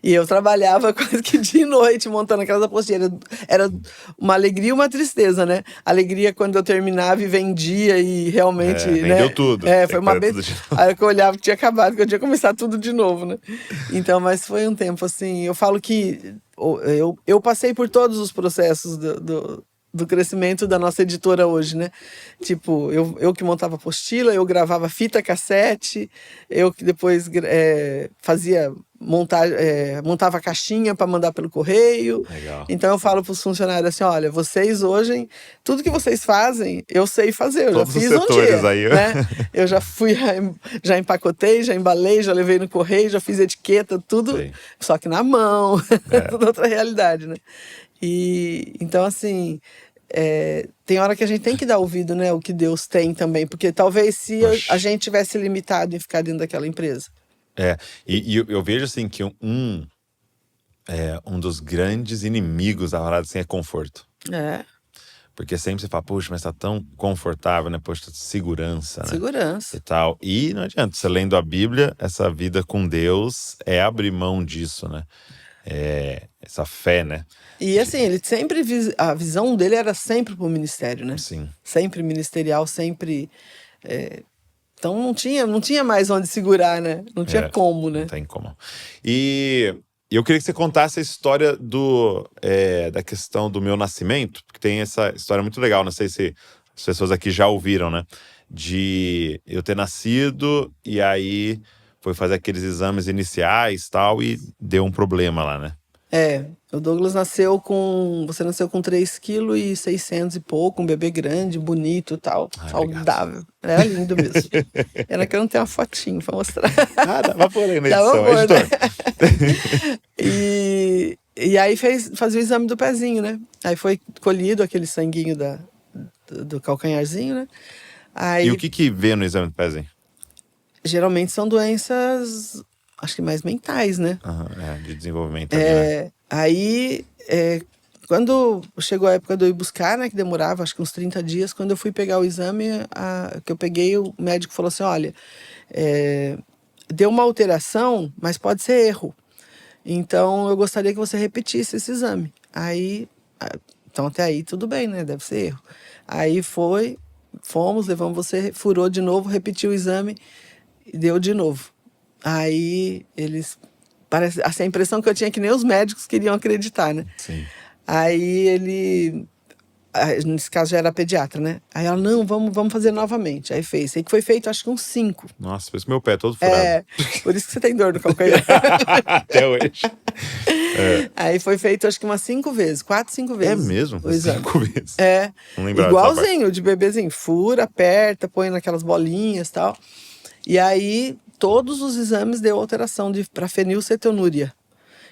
E eu trabalhava quase que dia e noite montando aquelas apostilas. Era uma alegria e uma tristeza, né? Alegria quando eu terminava e vendia e realmente, né? Vendeu tudo. Foi uma vez. Aí eu olhava que tinha acabado, que eu tinha que começar tudo de novo, né? Então, mas foi um tempo assim. Eu falo que eu passei por todos os processos do crescimento da nossa editora hoje, né? Tipo, eu que montava apostila, eu gravava fita cassete, eu que depois montava caixinha para mandar pelo correio. Legal. Então eu falo para os funcionários assim, olha, vocês hoje, tudo que vocês fazem, eu sei fazer, eu todos já fiz os setores um dia, aí, né? Eu já fui, já empacotei, já embalei, já levei no correio, já fiz etiqueta, tudo, só que na mão, toda outra realidade, né? E então assim, tem hora que a gente tem que dar ouvido, né, o que Deus tem também, porque talvez se a gente tivesse limitado em ficar dentro daquela empresa. E eu vejo assim que um dos grandes inimigos da parada assim é conforto. Porque sempre você fala, poxa, mas tá tão confortável, né? Poxa, segurança, né? Segurança. E tal. E não adianta, você lendo a Bíblia, essa vida com Deus é abrir mão disso, né? Essa fé, né? E assim, ele sempre, a visão dele era sempre pro ministério, né? Sim. Sempre ministerial, sempre. Então não tinha mais onde segurar, né? Não tinha como, né? Não tem como. E eu queria que você contasse a história da questão do meu nascimento, porque tem essa história muito legal, não sei se as pessoas aqui já ouviram, né? De eu ter nascido e aí foi fazer aqueles exames iniciais e tal, e deu um problema lá, né? O Douglas você nasceu com 3,6 kg e pouco, um bebê grande, bonito e tal, saudável. Obrigado. Era lindo mesmo. Era que eu não tenho uma fotinho pra mostrar. Dá pra pôr aí na edição, editor. Né? E aí fazia o exame do pezinho, né? Aí foi colhido aquele sanguinho do calcanharzinho, né? Aí, e o que vê no exame do pezinho? Geralmente são doenças, acho que mais mentais, né? De desenvolvimento ali, né? Aí, quando chegou a época de eu ir buscar, né? Que demorava, acho que uns 30 dias. Quando eu fui pegar o exame, que eu peguei, o médico falou assim, olha, deu uma alteração, mas pode ser erro. Então, eu gostaria que você repetisse esse exame. Aí, então até aí tudo bem, né? Deve ser erro. Aí levamos você, furou de novo, repetiu o exame e deu de novo. Aí parece, assim, a impressão que eu tinha é que nem os médicos queriam acreditar, né? Sim. Aí nesse caso já era pediatra, né? Aí ela, não, vamos fazer novamente. Aí fez. Aí que foi feito, acho que uns 5. Nossa, fez meu pé todo furado. Por isso que você tem dor no calcanhar. Até hoje. Aí foi feito, acho que umas 5 vezes, 4, 5 vezes. É mesmo? 5 vezes. Não lembrava. Igualzinho, de bebezinho. Fura, aperta, põe naquelas bolinhas e tal. E aí, todos os exames deu alteração para fenilcetonúria,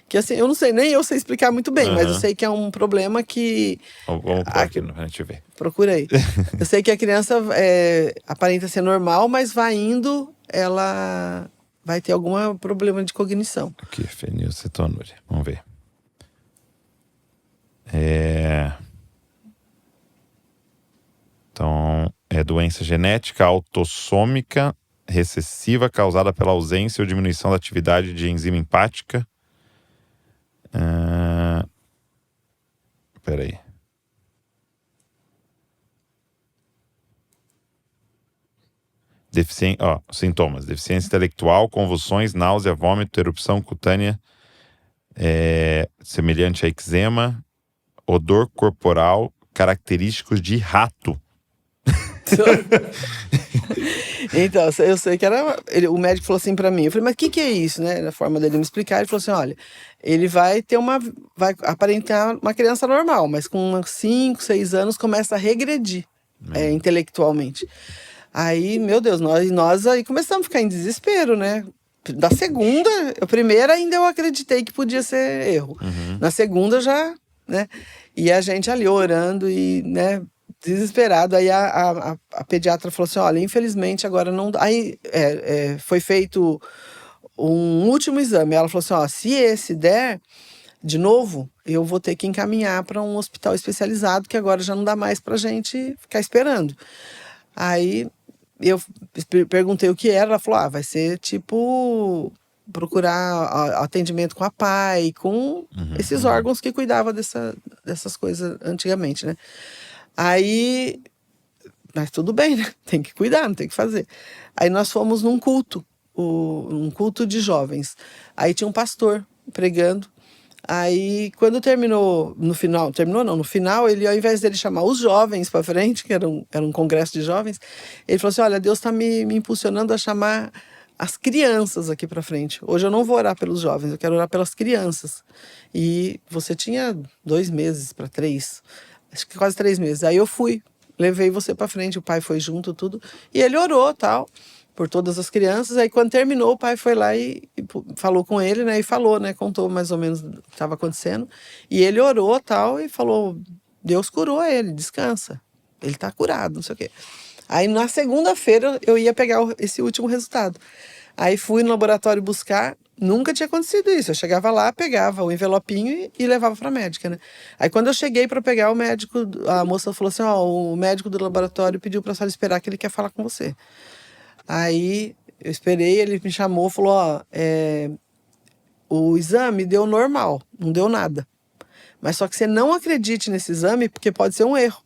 Que assim, eu não sei, nem eu sei explicar muito bem, mas eu Aham. sei que é um problema que… Vamos pôr aqui pra gente ver. Procura aí. Eu sei que a criança aparenta ser normal, mas vai indo, ela vai ter algum problema de cognição. Aqui, fenilcetonúria. Vamos ver. Então, é doença genética autossômica recessiva causada pela ausência ou diminuição da atividade de enzima hepática. Peraí. Sintomas: deficiência intelectual, convulsões, náusea, vômito, erupção cutânea semelhante a eczema, odor corporal característicos de rato. Então, eu sei que era… o médico falou assim pra mim, eu falei, mas o que é isso, né? Na forma dele me explicar, ele falou assim, olha, ele vai aparentar uma criança normal, mas com uns 5, 6 anos começa a regredir intelectualmente. Aí, meu Deus, nós aí começamos a ficar em desespero, né? Da segunda, a primeira ainda eu acreditei que podia ser erro. Na segunda já, né? E a gente ali orando e, né, desesperado. Aí a pediatra falou assim, olha, infelizmente agora não dá. Aí foi feito um último exame. Ela falou assim, ó, se esse der de novo, eu vou ter que encaminhar para um hospital especializado, que agora já não dá mais pra gente ficar esperando. Aí eu perguntei o que era, ela falou, vai ser tipo procurar atendimento com a PAI, com esses órgãos que cuidavam dessas coisas antigamente, né? Aí, mas tudo bem, né? Tem que cuidar, não tem que fazer. Aí nós fomos num culto, um culto de jovens. Aí tinha um pastor pregando. Aí, quando terminou, no final, ele, ao invés dele chamar os jovens para frente, que era um congresso de jovens, ele falou assim, olha, Deus está me impulsionando a chamar as crianças aqui para frente. Hoje eu não vou orar pelos jovens, eu quero orar pelas crianças. E você tinha 2 meses para 3, acho que quase 3 meses. Aí eu fui, levei você para frente, o pai foi junto, tudo, e ele orou, tal, por todas as crianças. Aí quando terminou, o pai foi lá e falou com ele, né? E falou, né? Contou mais ou menos o que estava acontecendo. E ele orou, tal, e falou, Deus curou ele, descansa. Ele tá curado, não sei o quê. Aí na segunda-feira eu ia pegar esse último resultado. Aí fui no laboratório buscar, nunca tinha acontecido isso. Eu chegava lá, pegava o envelopinho e levava para a médica, né? Aí quando eu cheguei para pegar, a moça falou assim, o médico do laboratório pediu para a senhora esperar que ele quer falar com você. Aí eu esperei, ele me chamou, falou, o exame deu normal, não deu nada. Mas só que você não acredite nesse exame, porque pode ser um erro.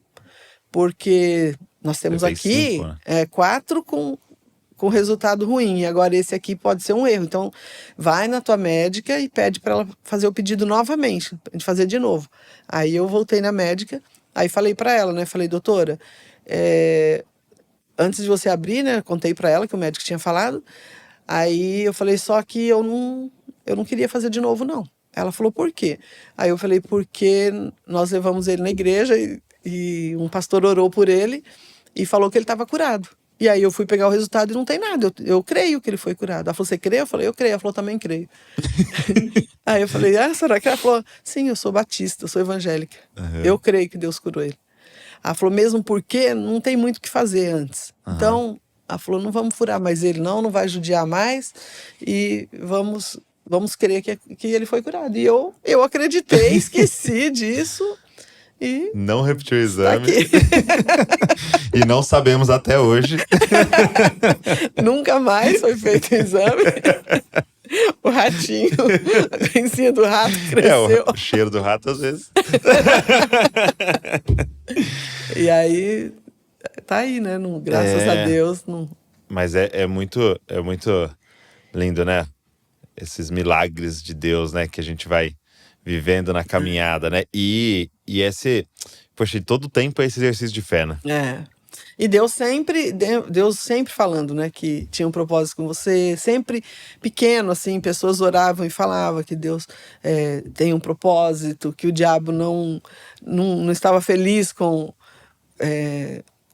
Porque nós temos aqui 5, né? 4 com resultado ruim, e agora esse aqui pode ser um erro. Então, vai na tua médica e pede para ela fazer o pedido novamente, pra gente fazer de novo. Aí eu voltei na médica, aí falei para ela, né? Falei, doutora, antes de você abrir, né? Contei para ela que o médico tinha falado. Aí eu falei, só que eu não queria fazer de novo, não. Ela falou, por quê? Aí eu falei, porque nós levamos ele na igreja e um pastor orou por ele e falou que ele estava curado. E aí eu fui pegar o resultado e não tem nada. Eu creio que ele foi curado. Ela falou, você crê? Eu falei, eu creio. Ela falou, também creio. Aí eu falei, será que? Ela falou, sim, eu sou batista, eu sou evangélica. Eu creio que Deus curou ele. Ela falou, mesmo porque não tem muito o que fazer antes. Então, ela falou, não vamos furar mais ele, não vai judiar mais e vamos crer que ele foi curado. E eu acreditei, esqueci disso e não repetiu o tá exame. aqui. E não sabemos até hoje. Nunca mais foi feito o exame. O ratinho, a pensinha do rato cresceu. O cheiro do rato às vezes. E aí, tá aí, né? Graças a Deus. Mas é muito lindo, né? Esses milagres de Deus, né? Que a gente vai vivendo na caminhada, né? E poxa, todo tempo é esse exercício de fé, né? E Deus sempre falando, né, que tinha um propósito com você, sempre pequeno, assim, pessoas oravam e falavam que Deus tem um propósito, que o diabo não estava feliz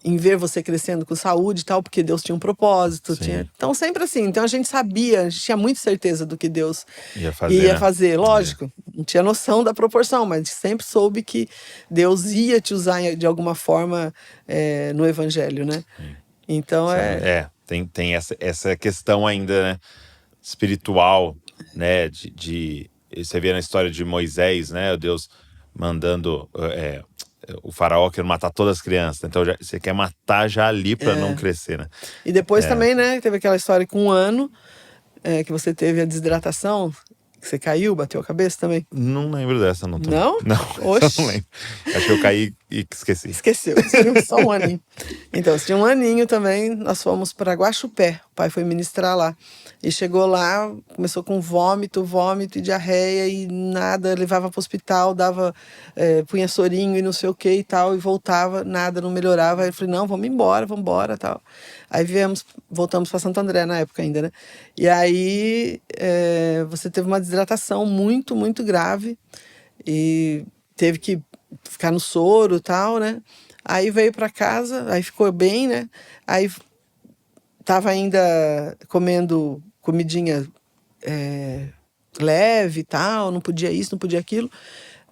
em ver você crescendo com saúde e tal, porque Deus tinha um propósito. Sim. Então, sempre assim. Então, a gente sabia, a gente tinha muita certeza do que Deus Ia fazer, ia né? fazer. Lógico, não tinha noção da proporção, mas a gente sempre soube que Deus ia te usar de alguma forma no evangelho, né? Então, Tem essa questão ainda, né? Espiritual, né? Você vê na história de Moisés, né? Deus mandando o faraó quer matar todas as crianças. Então você quer matar já ali para não crescer, né? E depois também, né? Teve aquela história com 1 ano, que você teve a desidratação, que você caiu, bateu a cabeça também. Não lembro dessa, não tô. Não? Não, Oxe. eu não lembro. Acho que eu caí e esqueci. Esqueceu, só 1 aninho. Então, você tinha 1 aninho também, nós fomos para Guaxupé, o pai foi ministrar lá. E chegou lá, começou com vômito e diarreia e nada, levava para o hospital, punha sorinho e não sei o que e tal, e voltava, nada, não melhorava. Aí eu falei, não, vamos embora, tal. Aí voltamos para Santo André na época ainda, né? E aí você teve uma desidratação muito, muito grave e teve que ficar no soro e tal, né? Aí veio para casa, aí ficou bem, né? Aí tava ainda comendo comidinha leve e tal, não podia isso, não podia aquilo.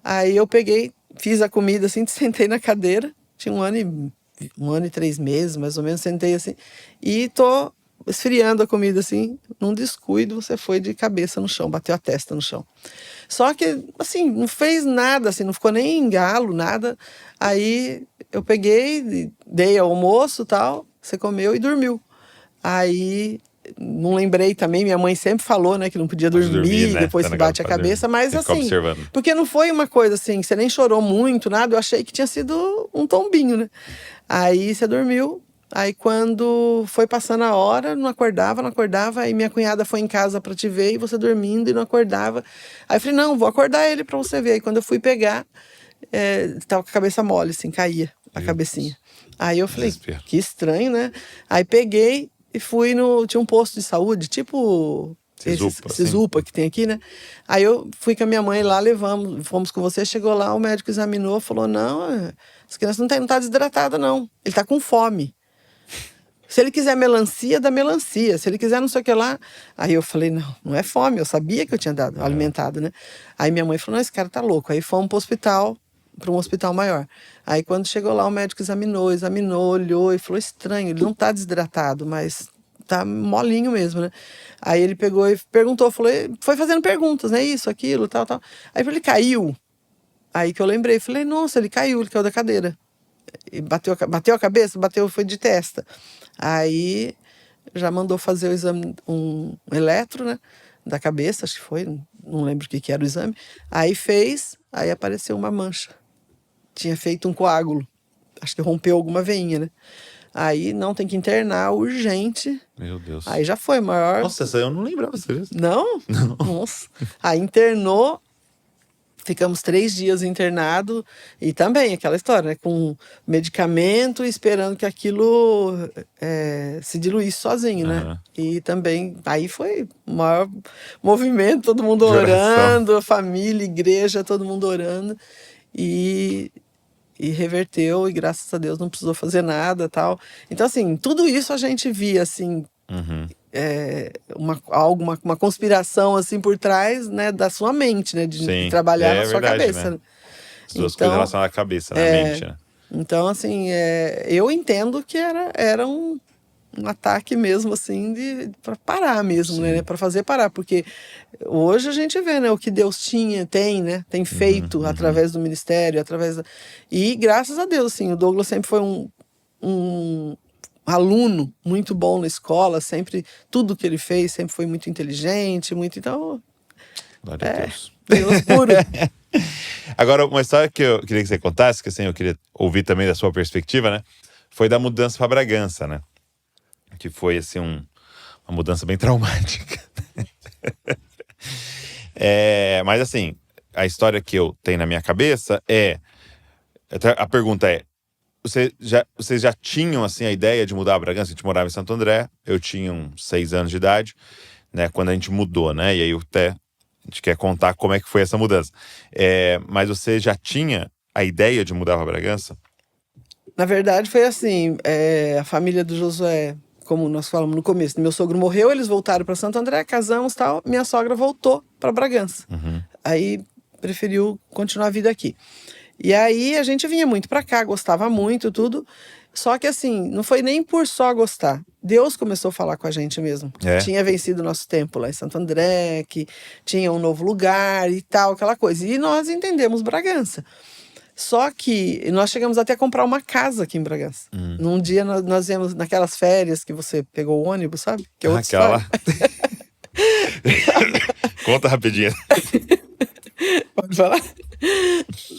Aí eu peguei, fiz a comida assim, sentei na cadeira, tinha 1 ano e 3 meses, mais ou menos, sentei assim, e tô esfriando a comida assim, num descuido, você foi de cabeça no chão, bateu a testa no chão. Só que, assim, não fez nada, assim, não ficou nem em galo, nada. Aí eu peguei, dei almoço e tal, você comeu e dormiu. Aí não lembrei também, minha mãe sempre falou, né, que não podia dormir, né? depois Tá se na bate a casa pra cabeça, dormir. mas Tem que ficar assim, observando. porque não foi uma coisa assim, você nem chorou muito, nada, eu achei que tinha sido um tombinho, né? Aí você dormiu, aí quando foi passando a hora, não acordava, aí minha cunhada foi em casa pra te ver e você dormindo e não acordava. Aí eu falei, não, vou acordar ele pra você ver. Aí quando eu fui pegar, tava com a cabeça mole, assim, caía a cabecinha. Aí eu falei, Desespero. que estranho, né? Aí peguei e fui tinha um posto de saúde, tipo Sisupa, Sisupa que tem aqui, né? Aí eu fui com a minha mãe lá, fomos com você, chegou lá, o médico examinou, falou, não, essa criança não tá desidratada, não. Ele tá com fome. Se ele quiser melancia, dá melancia. Se ele quiser não sei o que lá. Aí eu falei, não é fome. Eu sabia que eu tinha dado, alimentado, né? Aí minha mãe falou, não, esse cara tá louco. Aí fomos para um hospital maior. Aí quando chegou lá, o médico examinou, olhou e falou, estranho, ele não tá desidratado, mas tá molinho mesmo, né? Aí ele pegou e perguntou, foi fazendo perguntas, né? Isso, aquilo, tal, tal. Aí ele caiu. Aí que eu lembrei, falei, nossa, ele caiu da cadeira. E bateu a cabeça, foi de testa. Aí já mandou fazer o exame, um eletro, né, da cabeça, acho que foi, não lembro o que era o exame. Aí fez, aí apareceu uma mancha. Tinha feito um coágulo. Acho que rompeu alguma veinha, né? Aí não, tem que internar urgente. Meu Deus. Aí já foi maior. Nossa, essa eu não lembrava. Não? Não. Nossa. Aí internou. Ficamos 3 dias internado e também aquela história, né? Com medicamento, esperando que aquilo se diluísse sozinho, né? E também, aí foi o maior movimento, todo mundo orando, família, igreja, todo mundo orando. E reverteu, e graças a Deus não precisou fazer nada, tal. Então, assim, tudo isso a gente via, assim, uma conspiração assim por trás, né, da sua mente, né, de trabalhar na sua cabeça. Né? As duas coisas relacionadas à cabeça, na mente, né? Então, assim, eu entendo que era um ataque mesmo, assim, para parar mesmo, né, para fazer parar, porque hoje a gente vê, né, o que Deus tem feito através do ministério, e graças a Deus, assim, o Douglas sempre foi um aluno muito bom na escola, sempre, tudo que ele fez sempre foi muito inteligente, então... Glória a Deus. Deus puro. Agora, uma história que eu queria que você contasse, que assim, eu queria ouvir também da sua perspectiva, né? Foi da mudança para Bragança, né? Que foi, assim, uma mudança bem traumática. Mas, assim, a história que eu tenho na minha cabeça a pergunta é, vocês já tinham, assim, a ideia de mudar a Bragança? A gente morava em Santo André, eu tinha uns 6 anos de idade, né? Quando a gente mudou, né? E aí a gente quer contar como é que foi essa mudança. Mas você já tinha a ideia de mudar para Bragança? Na verdade, foi assim, a família do Josué, como nós falamos no começo, meu sogro morreu, eles voltaram para Santo André, casamos, tal, minha sogra voltou para Bragança. Aí preferiu continuar a vida aqui. E aí a gente vinha muito para cá, gostava muito, tudo. Só que assim, não foi nem por só gostar. Deus começou a falar com a gente mesmo. É. Tinha vencido o nosso tempo lá em Santo André, que tinha um novo lugar e tal, aquela coisa. E nós entendemos Bragança. Só que nós chegamos até a comprar uma casa aqui em Bragança. Num dia nós íamos naquelas férias que você pegou o ônibus, sabe? Que é outra Aquela história. Conta rapidinho. Pode falar?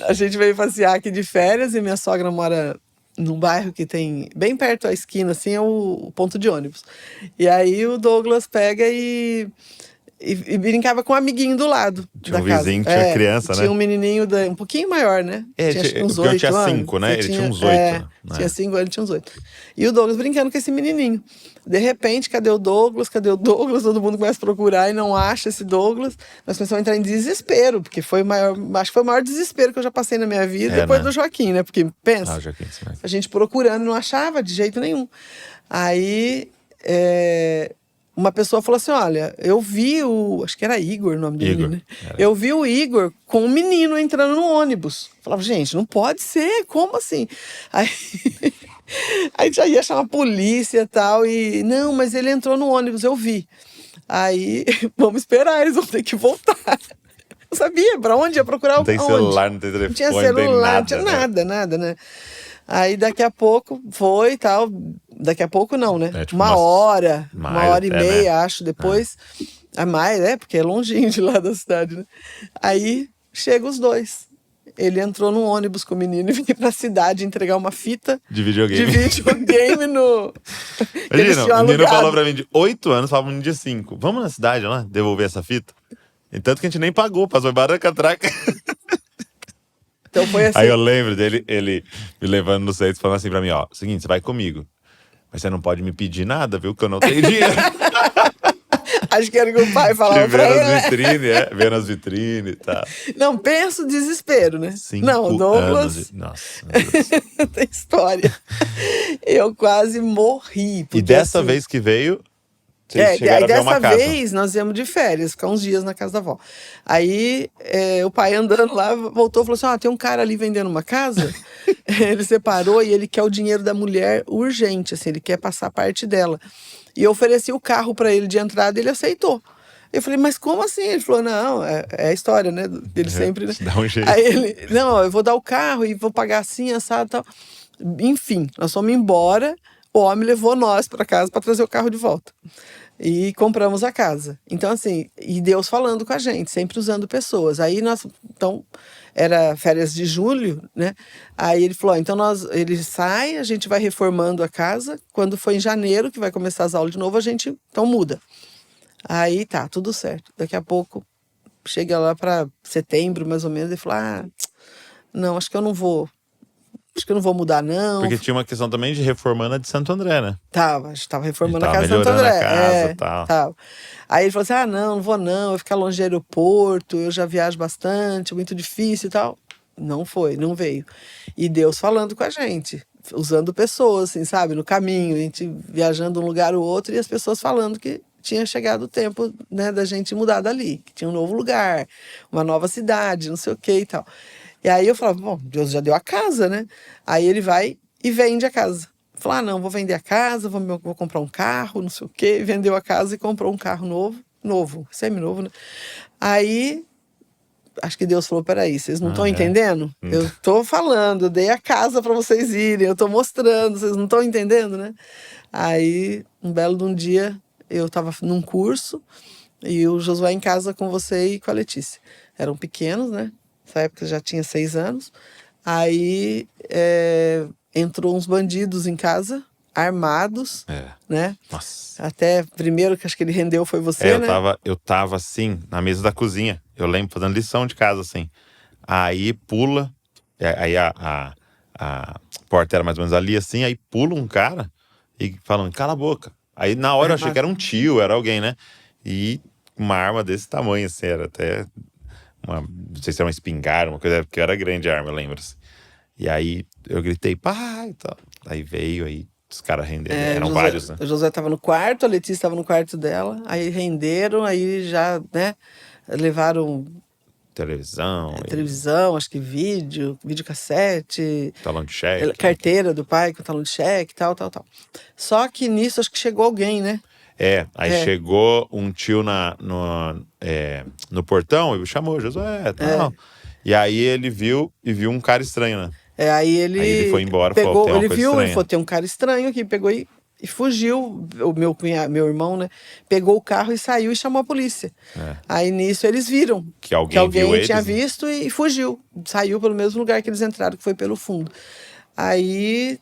A gente veio passear aqui de férias e minha sogra mora num bairro que tem bem perto da esquina, assim, é o ponto de ônibus. E aí o Douglas pega e brincava com um amiguinho do lado Tinha da um casa. vizinho que tinha criança, né? Tinha um menininho um pouquinho maior, né? Tinha acho que uns 8 tinha anos. 5, né? Você Ele tinha uns 8. Né? Tinha 5 anos, ele tinha uns 8. E o Douglas brincando com esse menininho. De repente, cadê o Douglas? Cadê o Douglas? Todo mundo começa a procurar e não acha esse Douglas. Nós começamos a entrar em desespero, porque foi o maior, acho que foi o maior desespero que eu já passei na minha vida, depois né? do Joaquim, né? Porque, pensa, o Joaquim, a gente procurando, não achava de jeito nenhum. Aí, uma pessoa falou assim, olha, eu vi acho que era Igor o nome do menino, né? Eu vi o Igor com um menino entrando no ônibus. Eu falava, gente, não pode ser, como assim? Aí, aí já ia chamar a polícia e tal, e não, mas ele entrou no ônibus, eu vi. Aí, vamos esperar, eles vão ter que voltar. Não sabia pra onde ia procurar. Não tem celular, não tem telefone, não tinha celular, não tinha nada, nada, né? Aí daqui a pouco foi e tal. Daqui a pouco não, né? Tipo uma hora e até, meia, né? acho, depois. A mais, porque é longinho de lá da cidade, né? Aí chega os dois. Ele entrou num ônibus com o menino e veio pra cidade entregar uma fita de videogame. no. Imagina, o menino falou pra mim de 8 anos, falava no dia 5. Vamos na cidade lá, devolver essa fita? E tanto que a gente nem pagou, passou embora da catraca. Então foi assim. Aí eu lembro dele, ele me levando no centro, falando assim pra mim, ó, seguinte, você vai comigo. Mas você não pode me pedir nada, viu? Que eu não tenho dinheiro. Acho que era que o pai falava pra ele, as vitrines, vendo as vitrines e tal. Não, pensa o desespero, né? 5 não, Douglas. Nossa, tem história. Eu quase morri. E dessa vez que veio, vocês chegaram a ver uma casa. Dessa vez nós íamos de férias, ficar uns dias na casa da avó. Aí o pai andando lá, voltou e falou assim, tem um cara ali vendendo uma casa. Ele separou e ele quer o dinheiro da mulher urgente, assim, ele quer passar parte dela. E eu ofereci o carro para ele de entrada e ele aceitou. Eu falei, mas como assim? Ele falou, não, é a história, né? Ele sempre, né? Dá um jeito. Aí ele, não, eu vou dar o carro e vou pagar assim, assado e tal. Enfim, nós fomos embora, o homem levou nós para casa para trazer o carro de volta. E compramos a casa. Então, assim, e Deus falando com a gente, sempre usando pessoas. Aí nós, então, era férias de julho, né? Aí ele falou, então ele sai, a gente vai reformando a casa. Quando for em janeiro, que vai começar as aulas de novo, a gente, então, muda. Aí tá, tudo certo. Daqui a pouco, chega lá para setembro, mais ou menos, e falou, não, acho que eu não vou mudar, não. Porque tinha uma questão também de reformando a de Santo André, né? A gente tava reformando a casa de Santo André. A casa, tal. Tava. Aí ele falou assim, não vou não, eu vou ficar longe do aeroporto, eu já viajo bastante, é muito difícil e tal. Não foi, não veio. E Deus falando com a gente, usando pessoas, assim, sabe, no caminho, a gente viajando de um lugar ao outro e as pessoas falando que tinha chegado o tempo, né, da gente mudar dali, que tinha um novo lugar, uma nova cidade, não sei o que e tal. E aí eu falava, bom, Deus já deu a casa, né? Aí ele vai e vende a casa. Falou, não, vou vender a casa, vou comprar um carro, não sei o quê. Vendeu a casa e comprou um carro novo, semi-novo, né? Aí, acho que Deus falou, peraí, vocês não estão entendendo? Eu tô falando, eu dei a casa para vocês irem, eu tô mostrando, vocês não estão entendendo, né? Aí, um belo de um dia, eu tava num curso e o Josué em casa com você e com a Letícia. Eram pequenos, né? Nessa época já tinha 6 anos. Aí entrou uns bandidos em casa, armados, né? Nossa. Até primeiro que acho que ele rendeu foi você, né? Eu tava assim, na mesa da cozinha. Eu lembro, fazendo lição de casa, assim. Aí pula, aí a porta era mais ou menos ali, assim, aí pula um cara e falando, cala a boca. Aí na hora eu achei que era um tio, era alguém, né? E uma arma desse tamanho, assim, era até... não sei se era uma espingarda, uma coisa, porque era grande a arma, eu lembro. Assim. E aí eu gritei, pai, e tal. Aí veio, aí os caras renderam. Eram vários, né? O Josué tava no quarto, a Letícia tava no quarto dela, aí renderam, aí já, né, levaram Televisão, televisão, acho que videocassete, talão de cheque. carteira do pai com talão de cheque, tal, tal, tal. Só que nisso acho que chegou alguém, né? Aí chegou um tio no portão e chamou Josué, tal. E aí ele viu um cara estranho, né? Aí ele foi embora, falou, pegou, tem uma ele coisa viu, ele estranha. falou, tem um cara estranho aqui, pegou e fugiu. O meu cunhado, meu irmão, né? Pegou o carro e saiu e chamou a polícia. Aí nisso eles viram que alguém viu tinha eles, né? visto e fugiu. Saiu pelo mesmo lugar que eles entraram, que foi pelo fundo. Aí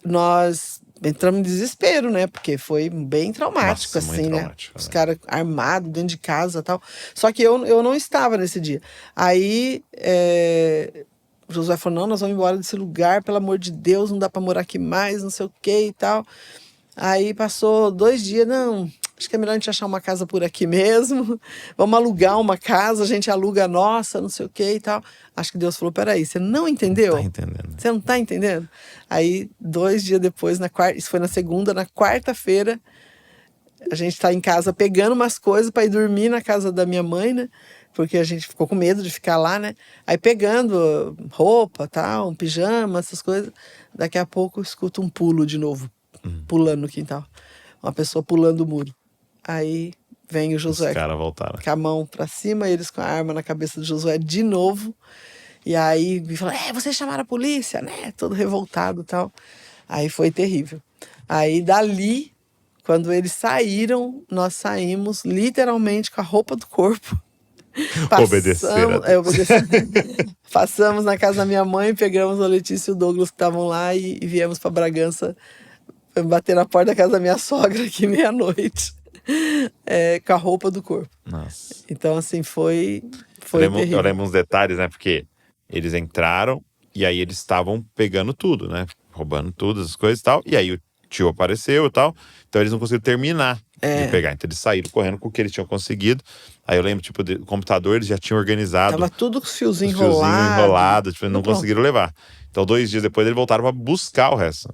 nós entramos em desespero, né? Porque foi bem traumático, Nossa, muito assim, traumático, né? Os né? caras armados dentro de casa e tal. Só que eu não estava nesse dia. Aí o Josué falou, não, nós vamos embora desse lugar, pelo amor de Deus, não dá pra morar aqui mais, não sei o que e tal. Aí passou 2 dias, não, acho que é melhor a gente achar uma casa por aqui mesmo, vamos alugar uma casa, a gente aluga a nossa, não sei o que e tal. Acho que Deus falou, peraí, você não entendeu? Tá entendendo. Você não tá entendendo? Aí 2 dias depois, isso foi na segunda, na quarta-feira, a gente tá em casa pegando umas coisas para ir dormir na casa da minha mãe, né? Porque a gente ficou com medo de ficar lá, né? Aí pegando roupa, tal, um pijama, essas coisas. Daqui a pouco eu escuto um pulo de novo, pulando no quintal. Uma pessoa pulando o muro. Aí vem o Josué Os caras voltaram. com a mão pra cima, eles com a arma na cabeça do Josué de novo. E aí me falou, vocês chamaram a polícia, né? Todo revoltado e tal. Aí foi terrível. Aí dali, quando eles saíram, nós saímos literalmente com a roupa do corpo. Obedecer a Deus. Passamos na casa da minha mãe, pegamos a Letícia e o Douglas que estavam lá e viemos para Bragança bater na porta da casa da minha sogra aqui meia-noite. Com a roupa do corpo. Nossa. Então, assim, foi terrível. Eu lembro uns detalhes, né? Porque eles entraram e aí eles estavam pegando tudo, né? Roubando tudo, as coisas e tal. E aí o tio apareceu e tal. Então eles não conseguiram terminar de pegar. Então eles saíram correndo com o que eles tinham conseguido. Aí eu lembro, tipo, o computador eles já tinham organizado. Tava tudo com os fiozinhos enrolados. Tipo, não conseguiram levar. Então 2 dias depois eles voltaram pra buscar o resto.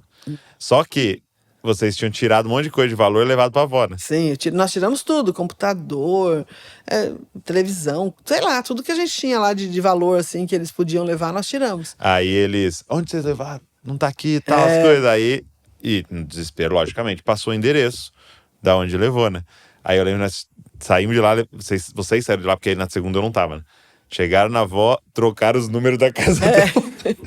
Só que vocês tinham tirado um monte de coisa de valor e levado pra avó, né? Sim, nós tiramos tudo, computador, televisão, sei lá, tudo que a gente tinha lá de valor, assim, que eles podiam levar, nós tiramos. Aí eles, onde vocês levaram? Não tá aqui e tal, as coisas. Aí, e no desespero, logicamente, passou o endereço da onde levou, né? Aí eu lembro, nós saímos de lá, vocês saíram de lá, porque aí na segunda eu não tava, né? Chegaram na avó, trocaram os números da casa dela.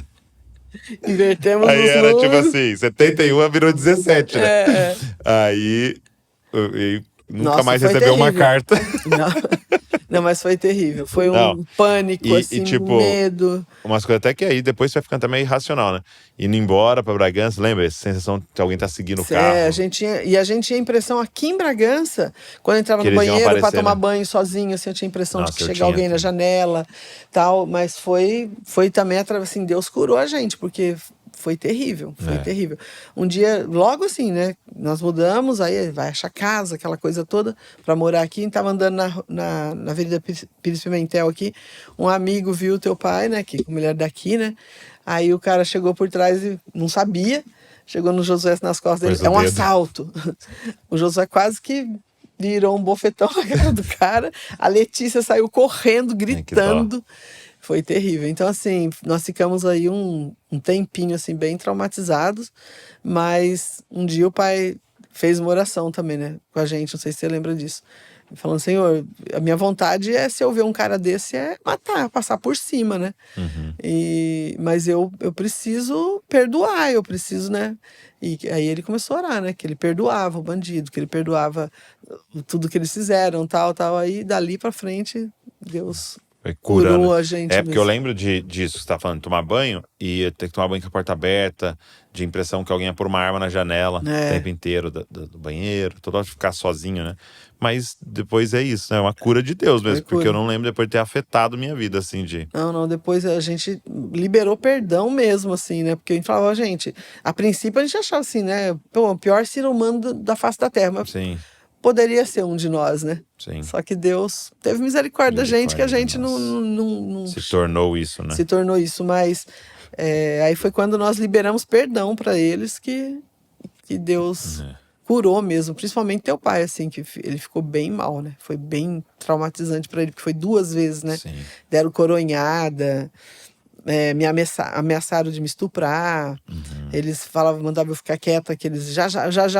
Invertemos Aí os era números. tipo assim, 71 virou 17, né? Aí nunca Nossa, mais foi recebeu uma terrível. carta. Não, mas foi terrível. Foi Não. um pânico, assim, tipo, medo. Umas coisas até que aí depois vai ficando também irracional, né? Indo embora pra Bragança, lembra? Essa sensação de que alguém tá seguindo o carro. A gente tinha a impressão aqui em Bragança, quando entrava Que no eles iam banheiro para aparecer, tomar né? banho sozinho, assim, eu tinha a impressão Nossa, de que eu chega tinha alguém na também. janela, tal. Mas foi também assim, Deus curou a gente, porque foi terrível, terrível. Um dia, logo assim, né? Nós mudamos, aí vai achar casa, aquela coisa toda, para morar aqui. Tava andando na Avenida Pires Pimentel aqui, um amigo viu o teu pai, né? Que mulher daqui, né? Aí o cara chegou por trás e não sabia. Chegou no Josué nas costas dele. Pôs o É um dedo. assalto. O Josué quase que virou um bofetão na cara do cara. A Letícia saiu correndo, gritando. Foi terrível. Então, assim, nós ficamos aí um tempinho, assim, bem traumatizados. Mas um dia o pai fez uma oração também, né? Com a gente, não sei se você lembra disso. Falando, Senhor, a minha vontade se eu ver um cara desse, matar, passar por cima, né? Mas eu preciso perdoar, eu preciso, né? E aí ele começou a orar, né? Que ele perdoava o bandido, que ele perdoava tudo que eles fizeram, tal. Aí dali pra frente, Deus Foi curou curando. a gente Porque eu mesmo. lembro disso que você tá falando, de tomar banho e ter que tomar banho com a porta aberta, de impressão que alguém ia pôr uma arma na janela o tempo inteiro do banheiro, toda hora ficar sozinho, né? Mas depois é isso, né? É uma cura de Deus mesmo, porque eu não lembro depois de ter afetado minha vida, assim, de... Não, depois a gente liberou perdão mesmo, assim, né? Porque a gente falava, gente, a princípio a gente achava assim, né? Pô, o pior ser humano da face da terra, mas Sim, poderia ser um de nós, né? sim. Só que Deus teve misericórdia da gente, que a gente não Se tornou isso, né? se tornou isso, mas Aí foi quando nós liberamos perdão para eles que Deus curou mesmo, principalmente teu pai, assim, que ele ficou bem mal, né? Foi bem traumatizante para ele, porque foi 2 vezes, né? Sim. Deram coronhada, me ameaçaram de me estuprar. Eles falavam, mandavam eu ficar quieta, que eles já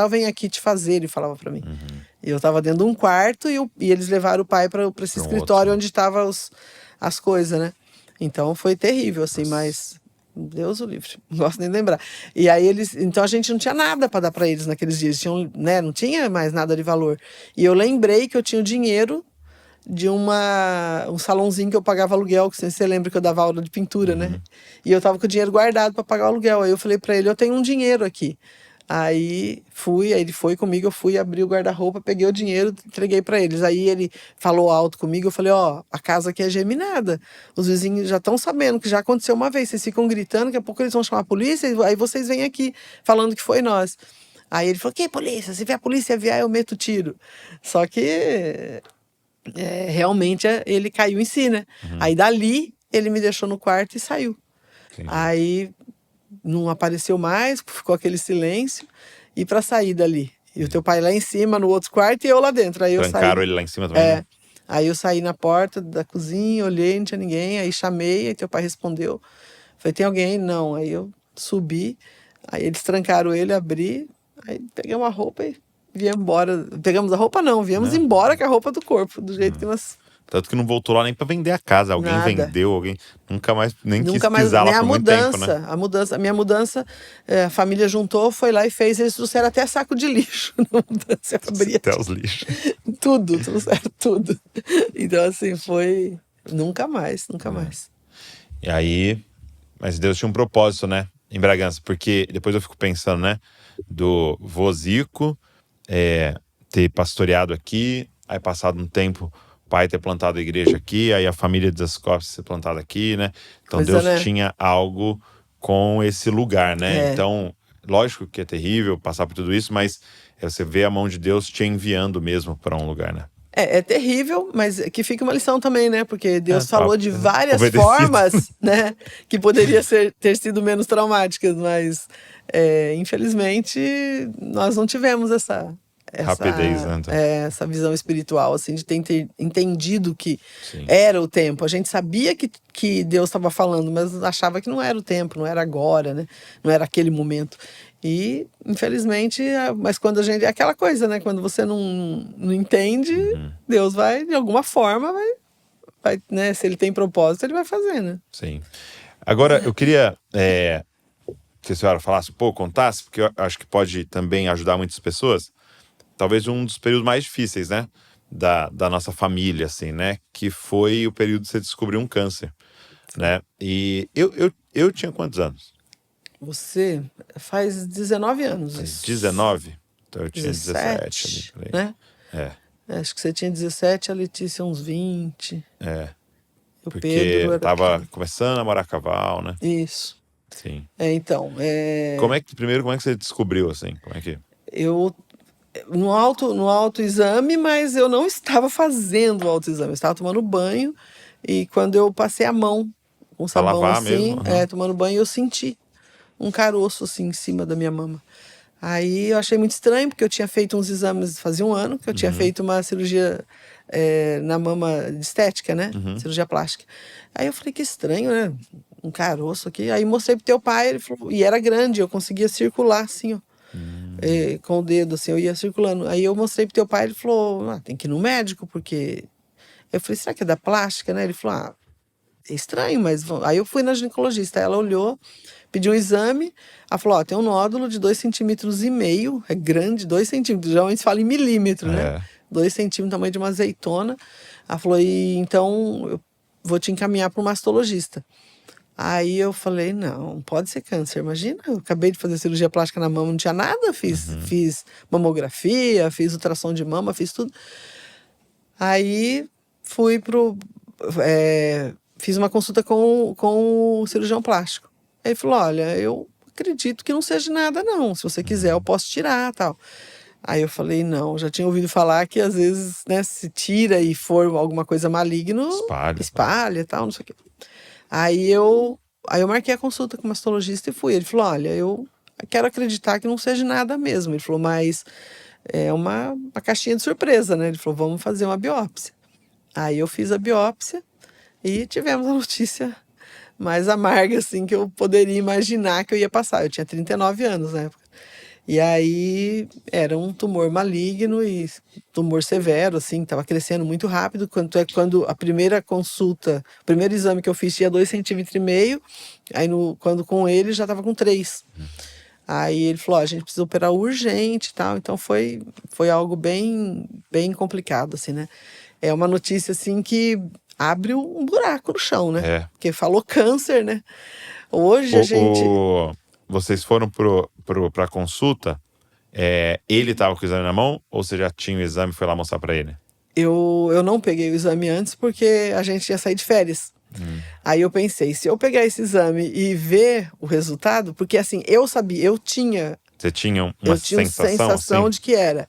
eu venho aqui te fazer, ele falava para mim. E eu tava dentro de um quarto e eles levaram o pai para esse Pra um escritório outro. onde estavam as coisas, né? Então foi terrível, assim, mas Deus o livre, não gosto nem de lembrar. E aí então a gente não tinha nada para dar para eles naqueles dias, tinham, né? Não tinha mais nada de valor. E eu lembrei que eu tinha o dinheiro de um salãozinho que eu pagava aluguel, que você lembra que eu dava aula de pintura, né? E eu tava com o dinheiro guardado para pagar o aluguel. Aí eu falei para ele, eu tenho um dinheiro aqui. Aí ele foi comigo, eu fui, abri o guarda-roupa, peguei o dinheiro, entreguei para eles. Aí ele falou alto comigo, eu falei, ó, a casa aqui é geminada. Os vizinhos já estão sabendo que já aconteceu uma vez, vocês ficam gritando, daqui a pouco eles vão chamar a polícia, aí vocês vêm aqui falando que foi nós. Aí ele falou, que polícia? Se vier a polícia vier, eu meto tiro. Só que realmente ele caiu em si, né? Aí dali ele me deixou no quarto e saiu. Entendi. Aí não apareceu mais, ficou aquele silêncio e para sair dali. E o teu pai lá em cima, no outro quarto, e eu lá dentro. Aí eu Trancaram saí. ele lá em cima também, né? Aí eu saí na porta da cozinha, olhei, não tinha ninguém, aí chamei, aí teu pai respondeu. Falei, tem alguém aí? Não. Aí eu subi, aí eles trancaram ele, abri, aí peguei uma roupa e viemos embora. Pegamos a roupa não, viemos embora com a roupa do corpo, do jeito que nós... Tanto que não voltou lá nem pra vender a casa. Alguém Nada. vendeu, alguém nunca mais nem quis Nunca mais, pisar nem lá a por muito tempo, né? a minha mudança, a família juntou, foi lá e fez, eles trouxeram até saco de lixo na mudança, eu abria Até os lixos. tudo, trouxeram tudo. Então assim, foi nunca mais. E aí, mas Deus tinha um propósito, né? Em Bragança, porque depois eu fico pensando, né? Do vô Zico ter pastoreado aqui, aí passado um tempo o pai ter plantado a igreja aqui, aí a família de Zascoff ser plantada aqui, né? Então Pois é, Deus né? tinha algo com esse lugar, né? Então, lógico que é terrível passar por tudo isso, mas você vê a mão de Deus te enviando mesmo para um lugar, né? É terrível, mas que fica uma lição também, né? Porque Deus falou de várias obedecido. formas, né? Que poderia ter sido menos traumáticas, mas infelizmente nós não tivemos essa Rapidez, né? essa visão espiritual, assim, de ter entendido que Sim. era o tempo. A gente sabia que Deus estava falando, mas achava que não era o tempo, não era agora, né? Não era aquele momento. E, infelizmente, mas quando a gente... É aquela coisa, né? Quando você não entende, Deus vai, de alguma forma, vai, né? Se ele tem propósito, ele vai fazer, né? Sim. Agora, eu queria que a senhora falasse um pouco, contasse, porque eu acho que pode também ajudar muitas pessoas. Talvez um dos períodos mais difíceis, né? Da nossa família, assim, né? Que foi o período de você descobrir um câncer, né? E eu tinha quantos anos? Você faz 19 anos isso. 19? Então eu tinha 17 ali, 17, por aí. né? Acho que você tinha 17, a Letícia uns 20. O Porque Pedro era... tava começando a morar a cavalo, né? Isso. Sim. Então, Primeiro, como é que você descobriu, assim? Como é que... eu... No autoexame, mas eu não estava fazendo o autoexame. Eu estava tomando banho e quando eu passei a mão com sabão lavar assim, mesmo? tomando banho, eu senti um caroço assim em cima da minha mama. Aí eu achei muito estranho, porque eu tinha feito uns exames, fazia um ano que eu tinha feito uma cirurgia na mama de estética, né? Cirurgia plástica. Aí eu falei, que estranho, né? Um caroço aqui. Aí mostrei pro teu pai, ele falou, e era grande, eu conseguia circular assim, ó. Com o dedo, assim, eu ia circulando. Aí eu mostrei pro teu pai, ele falou, tem que ir no médico, porque... Eu falei, será que é da plástica, né? Ele falou, é estranho, mas... Aí eu fui na ginecologista, ela olhou, pediu um exame, ela falou, tem um nódulo de 2,5 centímetros, é grande, 2 centímetros, geralmente se fala em milímetro, né? 2 centímetros, tamanho de uma azeitona. Ela falou, então eu vou te encaminhar para um mastologista. Aí eu falei, não pode ser câncer, imagina, eu acabei de fazer cirurgia plástica na mama, não tinha nada, fiz mamografia, fiz ultrassom de mama, fiz tudo. Aí fui fiz uma consulta com o cirurgião plástico. Aí ele falou, olha, eu acredito que não seja nada não, se você quiser eu posso tirar, tal. Aí eu falei, não, já tinha ouvido falar que às vezes, né, se tira e for alguma coisa maligna, espalha e tal, não sei o quê. Aí eu Aí eu marquei a consulta com o mastologista e fui. Ele falou, olha, eu quero acreditar que não seja nada mesmo. Ele falou, mas é uma caixinha de surpresa, né? Ele falou, vamos fazer uma biópsia. Aí eu fiz a biópsia e tivemos a notícia mais amarga, assim, que eu poderia imaginar que eu ia passar. Eu tinha 39 anos na época. E aí era um tumor maligno e tumor severo, assim, estava crescendo muito rápido. Quando a primeira consulta, o primeiro exame que eu fiz tinha 2,5 centímetros, aí quando com ele já estava com 3. Aí ele falou, a gente precisa operar urgente e tal. Então foi algo bem, bem complicado, assim, né? É uma notícia, assim, que abre um buraco no chão, né? Porque falou câncer, né? Hoje a gente... Vocês foram pra consulta, ele tava com o exame na mão ou você já tinha o exame e foi lá mostrar pra ele? Eu não peguei o exame antes porque a gente ia sair de férias. Aí eu pensei, se eu pegar esse exame e ver o resultado, porque assim, eu sabia, eu tinha uma sensação assim? De que era.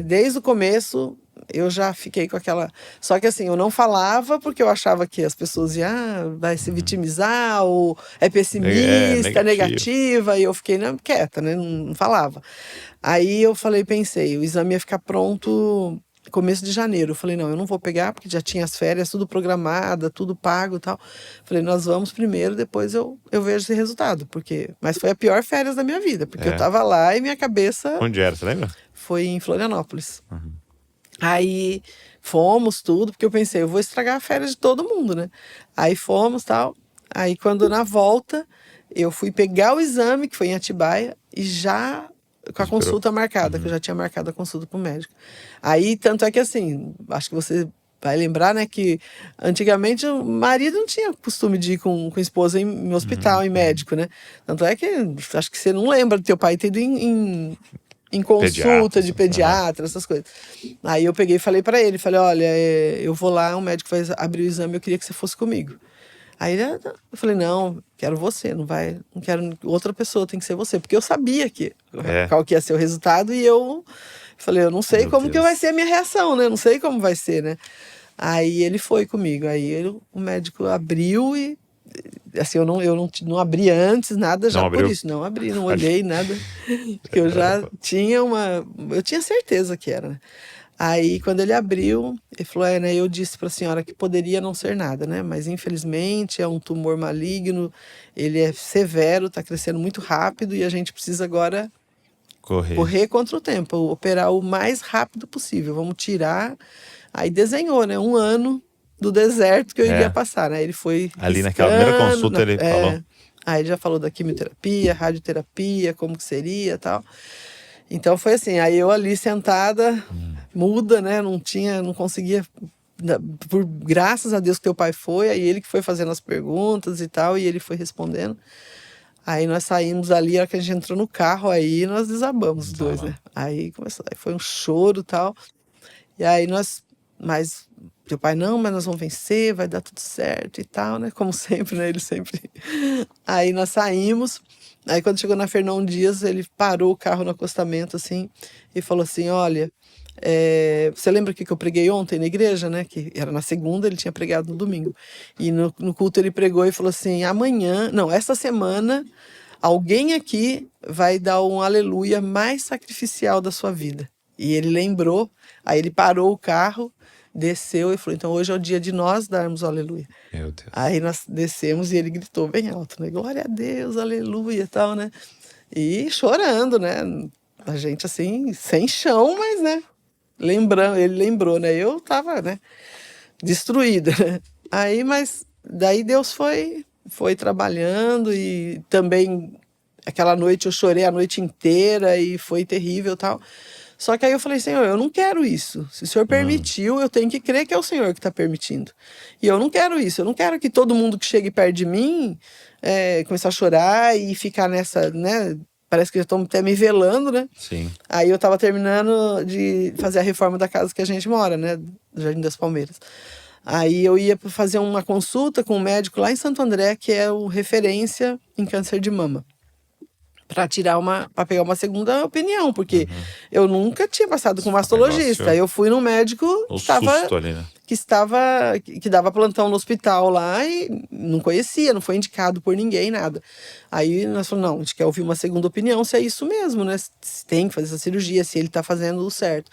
Desde o começo, eu já fiquei com aquela... Só que assim, eu não falava porque eu achava que as pessoas iam, vai se vitimizar, ou é pessimista, negativa, e eu fiquei quieta, né? Não falava. Aí eu pensei, o exame ia ficar pronto começo de janeiro. Eu falei, não, eu não vou pegar, porque já tinha as férias, tudo programada, tudo pago e tal. Falei, nós vamos primeiro, depois eu vejo esse resultado. Mas foi a pior férias da minha vida, porque eu tava lá e minha cabeça... Onde era, você lembra? Foi em Florianópolis. Aí fomos tudo, porque eu pensei, eu vou estragar a férias de todo mundo, né? Aí fomos tal. Aí quando na volta, eu fui pegar o exame, que foi em Atibaia, e já com a consulta marcada, que eu já tinha marcado a consulta com o médico. Aí, tanto é que assim, acho que você vai lembrar, né, que antigamente o marido não tinha costume de ir com a esposa em hospital, em médico, né? Tanto é que, acho que você não lembra do teu pai ter ido em consulta de pediatra, essas coisas. Aí eu peguei e falei pra ele, olha, eu vou lá, o médico vai abrir o exame, eu queria que você fosse comigo. Aí eu falei, não, quero você, não quero outra pessoa, tem que ser você. Porque eu sabia qual que ia ser o resultado e eu falei, eu não sei como que vai ser a minha reação, né? Eu não sei como vai ser, né? Aí ele foi comigo, o médico abriu e assim, eu não abri antes, nada já por isso. Não abri, não olhei nada. Porque eu já tinha eu tinha certeza que era, né? Aí, quando ele abriu, ele falou, né, eu disse para a senhora que poderia não ser nada, né? Mas, infelizmente, é um tumor maligno, ele é severo, está crescendo muito rápido e a gente precisa agora correr contra o tempo, operar o mais rápido possível. Vamos tirar... Aí desenhou, né, 1 ano do deserto que eu iria passar, né? Ele foi ali naquela primeira consulta, ele falou. Aí ele já falou da quimioterapia, radioterapia, como que seria e tal. Então foi assim, aí eu ali sentada, muda, né? Não conseguia. Graças a Deus que teu pai foi, aí ele que foi fazendo as perguntas e tal, e ele foi respondendo. Aí nós saímos ali, a hora que a gente entrou no carro, aí nós desabamos os dois, né? Aí começou, aí foi um choro e tal. E aí mas teu pai, não, mas nós vamos vencer, vai dar tudo certo e tal, né? Como sempre, né? Ele sempre... Aí nós saímos, aí quando chegou na Fernão Dias, ele parou o carro no acostamento, assim, e falou assim, olha, você lembra que eu preguei ontem na igreja, né? Que era na segunda, ele tinha pregado no domingo. E no culto ele pregou e falou assim, esta semana, alguém aqui vai dar um aleluia mais sacrificial da sua vida. E ele lembrou, aí ele parou o carro, desceu e falou, então hoje é o dia de nós darmos o aleluia. Meu Deus. Aí nós descemos e ele gritou bem alto, né? Glória a Deus, aleluia e tal, né? E chorando, né? A gente assim, sem chão, mas, né? Ele lembrou, né? Eu tava, né? Destruída, né? Aí, mas daí Deus foi trabalhando e também aquela noite eu chorei a noite inteira e foi terrível e tal. Só que aí eu falei, Senhor, eu não quero isso. Se o Senhor permitiu, eu tenho que crer que é o Senhor que está permitindo. E eu não quero isso. Eu não quero que todo mundo que chegue perto de mim começar a chorar e ficar nessa, né? Parece que já estão até me velando, né? Sim. Aí eu tava terminando de fazer a reforma da casa que a gente mora, né? Do Jardim das Palmeiras. Aí eu ia fazer uma consulta com um médico lá em Santo André, que é o referência em câncer de mama. para pegar uma segunda opinião, porque eu nunca tinha passado com um mastologista. negócio- Eu fui num médico O que tava, susto ali, né? que dava plantão no hospital lá e não conhecia, não foi indicado por ninguém, nada. Aí nós falamos, não, a gente quer ouvir uma segunda opinião, se é isso mesmo, né? Se tem que fazer essa cirurgia, se ele tá fazendo o certo.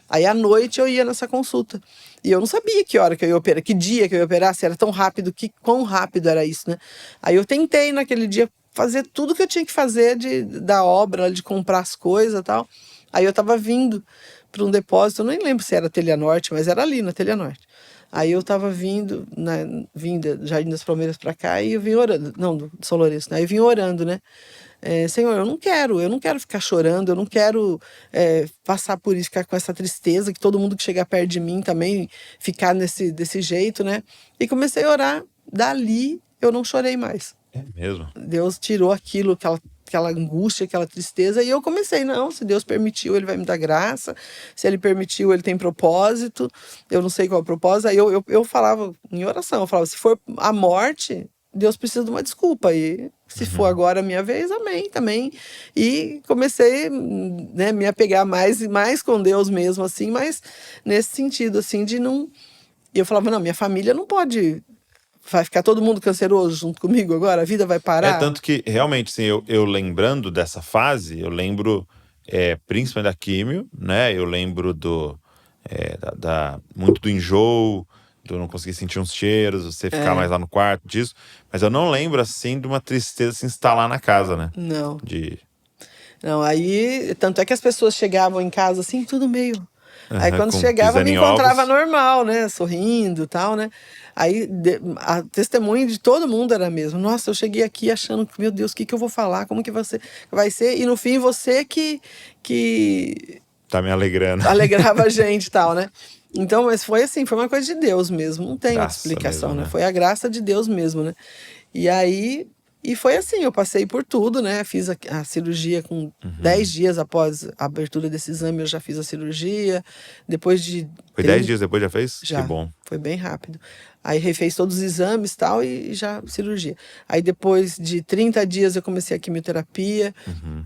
Aí à noite eu ia nessa consulta. E eu não sabia que hora que eu ia operar, que dia que eu ia operar, se era tão rápido, quão rápido era isso, né? Aí eu tentei naquele dia fazer tudo que eu tinha que fazer da obra, de comprar as coisas e tal. Aí eu tava vindo para um depósito, eu nem lembro se era Telha Norte, mas era ali na Telha Norte. Aí eu tava vindo do Jardim das Palmeiras para cá e eu vim orando, não, do São Lourenço, né? Aí eu vim orando, né? Senhor, eu não quero ficar chorando, eu não quero passar por isso, ficar com essa tristeza, que todo mundo que chegar perto de mim também ficar desse jeito, né? E comecei a orar, dali eu não chorei mais. É mesmo? Deus tirou aquilo, aquela angústia, aquela tristeza, e eu comecei, não, se Deus permitiu, ele vai me dar graça, se ele permitiu, ele tem propósito, eu não sei qual é o propósito. Aí eu falava em oração, eu falava, se for a morte, Deus precisa de uma desculpa, e se for agora a minha vez, amém, também. E comecei, né, me apegar mais e mais com Deus mesmo, assim, mas nesse sentido, assim, de não... E eu falava, não, minha família não pode... Vai ficar todo mundo canceroso junto comigo agora? A vida vai parar? Tanto que, realmente, assim, eu lembrando dessa fase, eu lembro principalmente da químio, né? Eu lembro muito do enjoo, de eu não conseguir sentir uns cheiros, você ficar mais lá no quarto, disso. Mas eu não lembro, assim, de uma tristeza se instalar na casa, né? Não. De... Não, aí... Tanto é que as pessoas chegavam em casa, assim, tudo meio... Aí quando com chegava, pisando me em encontrava ovos. normal, né? Sorrindo e tal, né? Aí a testemunha de todo mundo era mesmo. Nossa, eu cheguei aqui achando que, meu Deus, o que eu vou falar? Como que vai ser? E no fim, você que Tá me alegrando. alegrava a gente e tal, né? Então, mas foi assim, foi uma coisa de Deus mesmo. Não tem outra Graça explicação, mesmo, né? né? Foi a graça de Deus mesmo, né? E aí... E foi assim, eu passei por tudo, né? Fiz a cirurgia com 10 dias após a abertura desse exame, eu já fiz a cirurgia. Depois de... Foi 10 dias depois já fez? Já. Que bom. Foi bem rápido. Aí refez todos os exames e tal, e já cirurgia. Aí depois de 30 dias eu comecei a quimioterapia.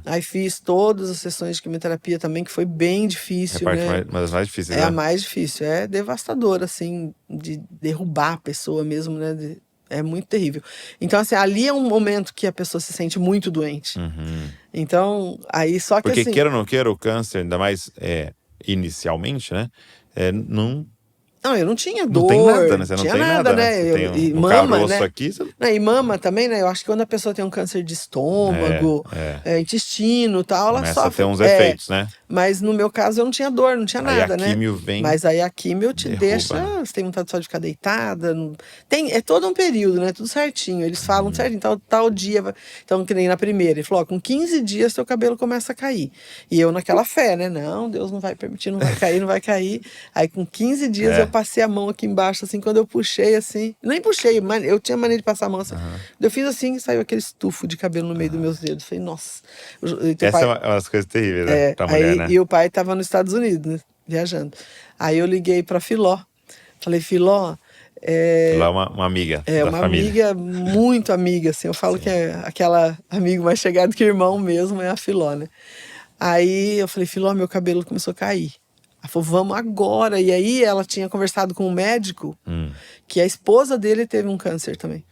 Aí fiz todas as sessões de quimioterapia também, que foi bem difícil, É a parte né? uma das mais difíceis, É né? a mais difícil, é devastador, assim, de derrubar a pessoa mesmo, né? É muito terrível. Então, assim, ali é um momento que a pessoa se sente muito doente. Então, aí só que Porque assim... queira ou não queira, o câncer, ainda mais inicialmente, né? Não Não, eu não tinha dor. tem nada, né? Você não tinha tem nada, nada, né? né? Você tem E um mama, caroço né? aqui, você... Né, e mama também, né? Eu acho que quando a pessoa tem um câncer de estômago, intestino e tal, ela começa a ter sofre. uns efeitos, né? Mas no meu caso eu não tinha dor, não tinha Aí nada, a né? químio vem, Mas aí a químio te derruba, deixa, né? você tem vontade só de ficar deitada. É todo um período, né? Tudo certinho. Eles falam certinho, tal dia. Então, que nem na primeira, ele falou: ó, com 15 dias seu cabelo começa a cair. E eu naquela fé, né? Não, Deus não vai permitir, não vai cair, não vai cair. Aí com 15 dias eu passei a mão aqui embaixo, assim, quando eu puxei, assim. Nem puxei, eu tinha mania de passar a mão assim. Eu fiz assim e saiu aquele estufo de cabelo no meio dos meus dedos. Falei, nossa. Essa é uma das coisas terríveis, né? Pra mulher, né? E o pai estava nos Estados Unidos, né, viajando. Aí eu liguei para Filó. Falei, Filó. Lá uma amiga da uma família. amiga, muito amiga, assim. Eu falo que é aquela amigo mais chegado que irmão mesmo, é a Filó, né? Aí eu falei, Filó, meu cabelo começou a cair. Ela falou, vamos agora. E aí ela tinha conversado com um médico, que a esposa dele teve um câncer também.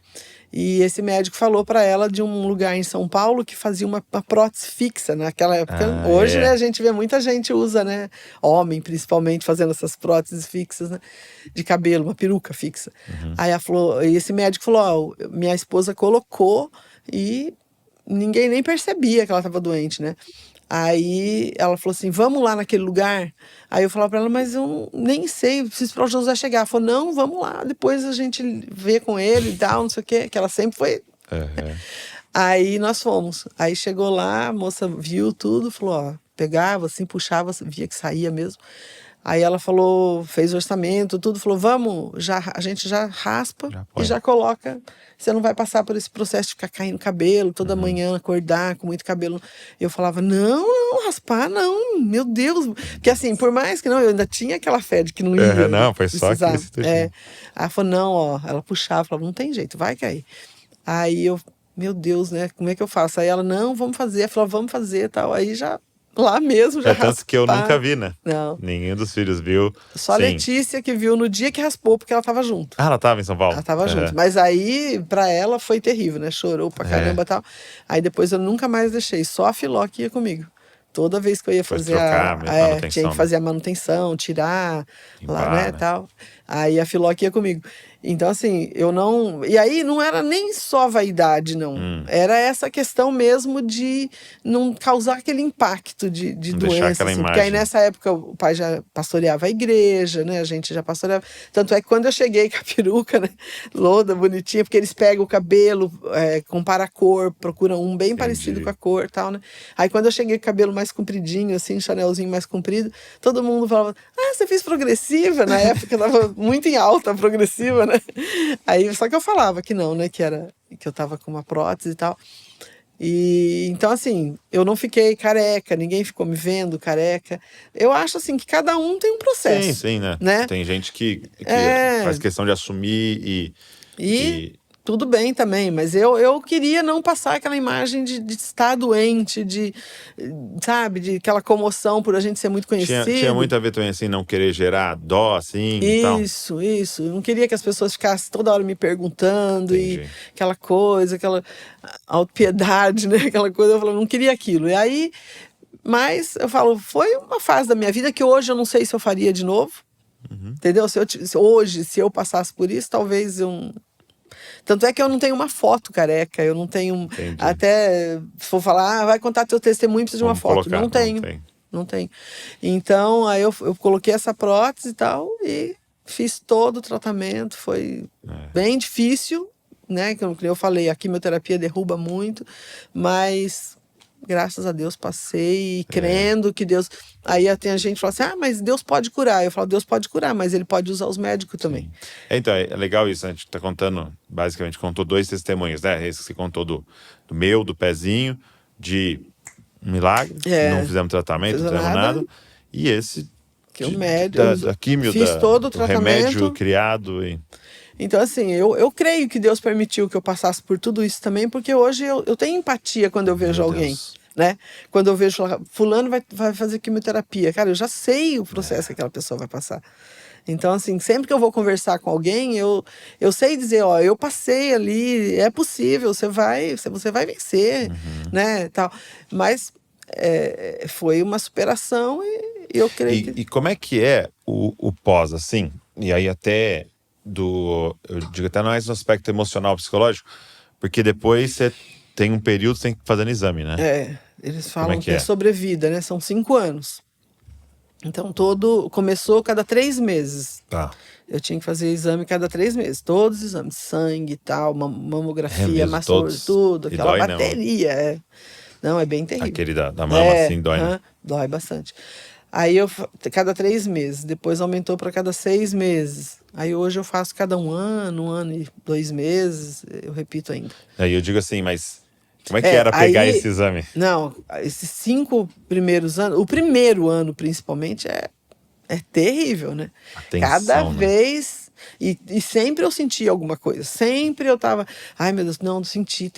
E esse médico falou para ela de um lugar em São Paulo que fazia uma prótese fixa naquela época. Hoje, né, a gente vê muita gente usa, né? Homem, principalmente, fazendo essas próteses fixas, né? De cabelo, uma peruca fixa. Aí ela falou, e esse médico falou, ó, minha esposa colocou e ninguém nem percebia que ela estava doente, né? Aí ela falou assim, vamos lá naquele lugar? Aí eu falava pra ela, mas eu nem sei, preciso esperar o José chegar. Ela falou, não, vamos lá, depois a gente vê com ele e tal, não sei o quê. Que ela sempre foi... Aí nós fomos. Aí chegou lá, a moça viu tudo, falou, ó, pegava assim, puxava, via que saía mesmo. Aí ela falou, fez o orçamento, tudo, falou, vamos, a gente já raspa e já coloca. Você não vai passar por esse processo de ficar caindo cabelo, toda manhã acordar com muito cabelo. Eu falava, não, raspar não, meu Deus. Porque assim, por mais que não, eu ainda tinha aquela fé de que não ia. Não, foi só que Aí ela falou, não, ó, ela puxava, falava, não tem jeito, vai cair. Aí eu meu Deus, né? Como é que eu faço? Aí ela, não, vamos fazer. Ela falou, vamos fazer e tal. Aí já, lá mesmo, já Tanto que eu raspar. nunca vi, né? Não. Nenhum dos filhos viu. Só a Sim. Letícia que viu no dia que raspou, porque ela tava junto. Ah, ela tava em São Paulo? Ela tava junto. Mas aí, pra ela, foi terrível, né? Chorou pra caramba e tal. Aí depois eu nunca mais deixei. Só a Filó que ia comigo. Toda vez que eu ia Foi fazer trocar, manutenção, tinha que né? fazer a manutenção, tirar, lá, Limpar, né, né? tal. Aí a Filó que ia comigo. Então, assim, eu não... E aí não era nem só vaidade, não. Era essa questão mesmo de não causar aquele impacto de Não deixar doença, aquela assim. Porque aí imagem. nessa época o pai já pastoreava a igreja, né? A gente já pastoreava. Tanto é que quando eu cheguei com a peruca, né? Loda, bonitinha, porque eles pegam o cabelo, comparam a cor, procuram um bem parecido com a cor e tal, né? Aí quando eu cheguei com o cabelo mais compridinho, assim, chanelzinho mais comprido, todo mundo falava, ah, você fez progressiva? Na época tava muito em alta a progressiva, né? Aí, só que eu falava que não, né? Que eu tava com uma prótese e tal. E então, assim, eu não fiquei careca, ninguém ficou me vendo careca. Eu acho, assim, que cada um tem um processo. Sim, né? Né? Tem gente que É. faz questão de assumir E tudo bem também, mas eu queria não passar aquela imagem de estar doente, sabe, de aquela comoção por a gente ser muito conhecido. Tinha muito a ver também, assim, não querer gerar dó, assim, e tal. Isso. Eu não queria que as pessoas ficassem toda hora me perguntando Entendi. e aquela coisa, aquela autopiedade, né? Aquela coisa, eu não queria aquilo. E aí, mas eu falo, foi uma fase da minha vida que hoje eu não sei se eu faria de novo. Entendeu? Hoje, se eu passasse por isso, talvez eu... Tanto é que eu não tenho uma foto careca, eu não tenho... Entendi. Até, se for falar, vai contar teu testemunho, precisa de uma Vamos foto. colocar, Não tenho. Não tenho. Então, aí eu coloquei essa prótese e tal, e fiz todo o tratamento. Foi bem difícil, né? Como eu falei, a quimioterapia derruba muito, mas... Graças a Deus passei e crendo que Deus... Aí tem a gente que fala assim, ah, mas Deus pode curar. Eu falo, Deus pode curar, mas Ele pode usar os médicos também. Então, é legal isso, né? A gente tá contando, basicamente, contou 2 testemunhos, né? Esse que você contou do meu, do pezinho, de um milagre, não fizemos tratamento, não fizemos nada. E esse que o médico... da químio, fiz todo o tratamento. remédio criado. Então, assim, eu creio que Deus permitiu que eu passasse por tudo isso também, porque hoje eu tenho empatia quando eu vejo alguém, né? Quando eu vejo, fulano vai fazer quimioterapia. Cara, eu já sei o processo que aquela pessoa vai passar. Então, assim, sempre que eu vou conversar com alguém, eu sei dizer, ó, eu passei ali, é possível, você vai vencer, né, tal. Mas foi uma superação e eu creio que... E como é que é o pós, assim? E aí até... eu digo até mais no aspecto emocional, psicológico, porque depois você tem um período que você tem que fazer exame, né? Eles falam que é sobrevida, né? São 5 anos. Então começou cada 3 meses. Tá. Eu tinha que fazer exame cada 3 meses, todos os exames, sangue e tal, mamografia, mastologia, tudo, aquela bateria. Não, é bem terrível. Aquele da mama, assim, dói, né? Dói bastante. Aí cada 3 meses, depois aumentou para cada 6 meses. Aí hoje eu faço cada 1 ano e 2 meses, eu repito ainda. Aí eu digo assim, mas como é que era pegar esse exame? Não, esses 5 primeiros anos, o primeiro ano principalmente é terrível, né? Cada vez... E sempre eu sentia alguma coisa. Sempre eu tava... Ai, meu Deus, não senti.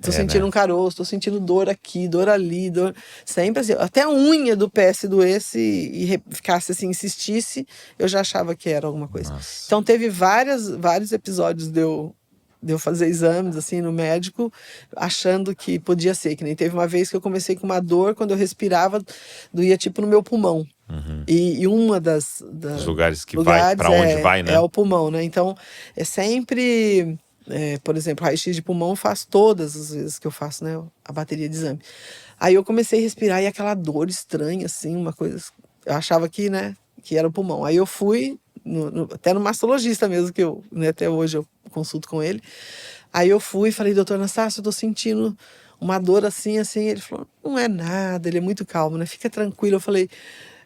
Tô sentindo um caroço, tô sentindo dor aqui, dor ali, dor... Sempre assim. Até a unha do pé se doesse e ficasse assim, insistisse, eu já achava que era alguma coisa. Nossa. Então teve vários episódios de eu fazer exames, assim, no médico, achando que podia ser. Que nem teve uma vez que eu comecei com uma dor, quando eu respirava, doía tipo no meu pulmão. E uma dos lugares que vai, pra onde vai, né? É o pulmão, né? Então, é sempre... por exemplo, raio-x de pulmão eu faço todas as vezes que eu faço, né? A bateria de exame. Aí eu comecei a respirar e aquela dor estranha, assim, uma coisa... Eu achava que, né? Que era o pulmão. Aí eu fui, até no mastologista mesmo, que né, até hoje eu consulto com ele. Aí eu fui e falei, doutor Anastácio, eu tô sentindo uma dor assim. Ele falou, não é nada, ele é muito calmo, né? Fica tranquilo. Eu falei...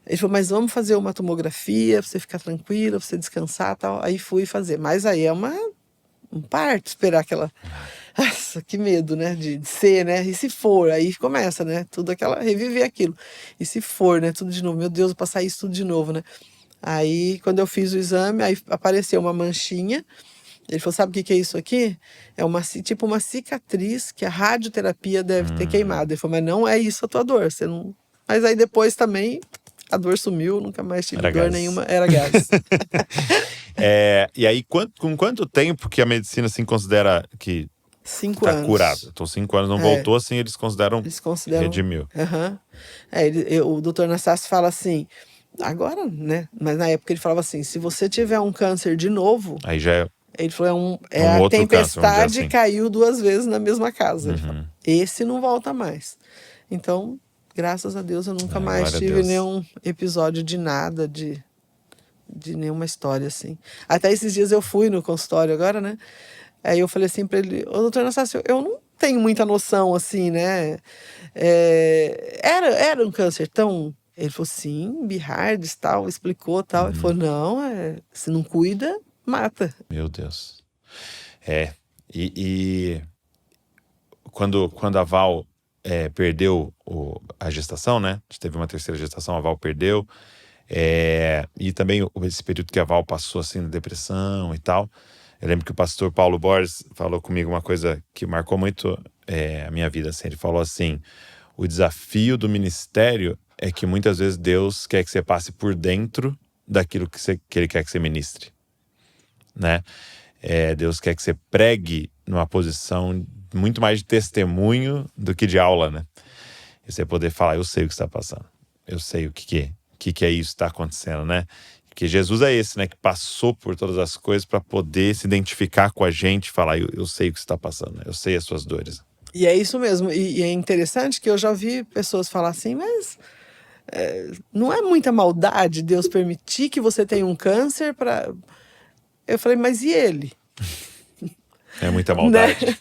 Ele falou, mas vamos fazer uma tomografia, pra você ficar tranquila, pra você descansar e tal. Aí fui fazer. Mas aí é um parto esperar aquela... Nossa, que medo, né? De ser, né? E se for? Aí começa, né? Reviver aquilo. E se for, né? Tudo de novo. Meu Deus, vou passar isso tudo de novo, né? Aí, quando eu fiz o exame, aí apareceu uma manchinha. Ele falou, sabe o que que é isso aqui? É tipo uma cicatriz que a radioterapia deve ter queimado. Ele falou, mas não é isso a tua dor. Você não... Mas aí depois também a dor sumiu, nunca mais tive dor nenhuma. Era gás. E aí, com quanto tempo que a medicina assim, considera que 5 tá anos. curado? Então 5 anos não voltou, assim, eles consideram redimiu. O doutor Anastácio fala assim, agora, né? Mas na época ele falava assim, se você tiver um câncer de novo... Aí já é... Ele falou, um a tempestade assim. caiu 2 vezes na mesma casa. Ele falou, esse não volta mais. Então, graças a Deus, eu nunca mais tive nenhum episódio de nada, de nenhuma história, assim. Até esses dias eu fui no consultório agora, né? Aí eu falei assim pra ele, ô doutor Anastácio, eu não tenho muita noção, assim, né? Era um câncer tão... Ele falou, sim, Behards, tal, explicou, tal. Ele falou, não, se não cuida, mata. Meu Deus. E quando a Val perdeu a gestação, né? A gente teve uma 3ª gestação, a Val perdeu. E também esse período que a Val passou, assim, na depressão e tal. Eu lembro que o pastor Paulo Borges falou comigo uma coisa que marcou muito a minha vida, assim. Ele falou assim, o desafio do ministério é que muitas vezes Deus quer que você passe por dentro daquilo que Ele quer que você ministre, né? Deus quer que você pregue numa posição muito mais de testemunho do que de aula, né? E você poder falar, eu sei o que está passando, eu sei o que é isso que está acontecendo, né? Porque Jesus é esse, né? Que passou por todas as coisas para poder se identificar com a gente e falar, eu sei o que está passando, né? Eu sei as suas dores. E é isso mesmo. E é interessante que eu já ouvi pessoas falar assim, mas não é muita maldade Deus permitir que você tenha um câncer para... Eu falei, mas e ele? É muita maldade. Né?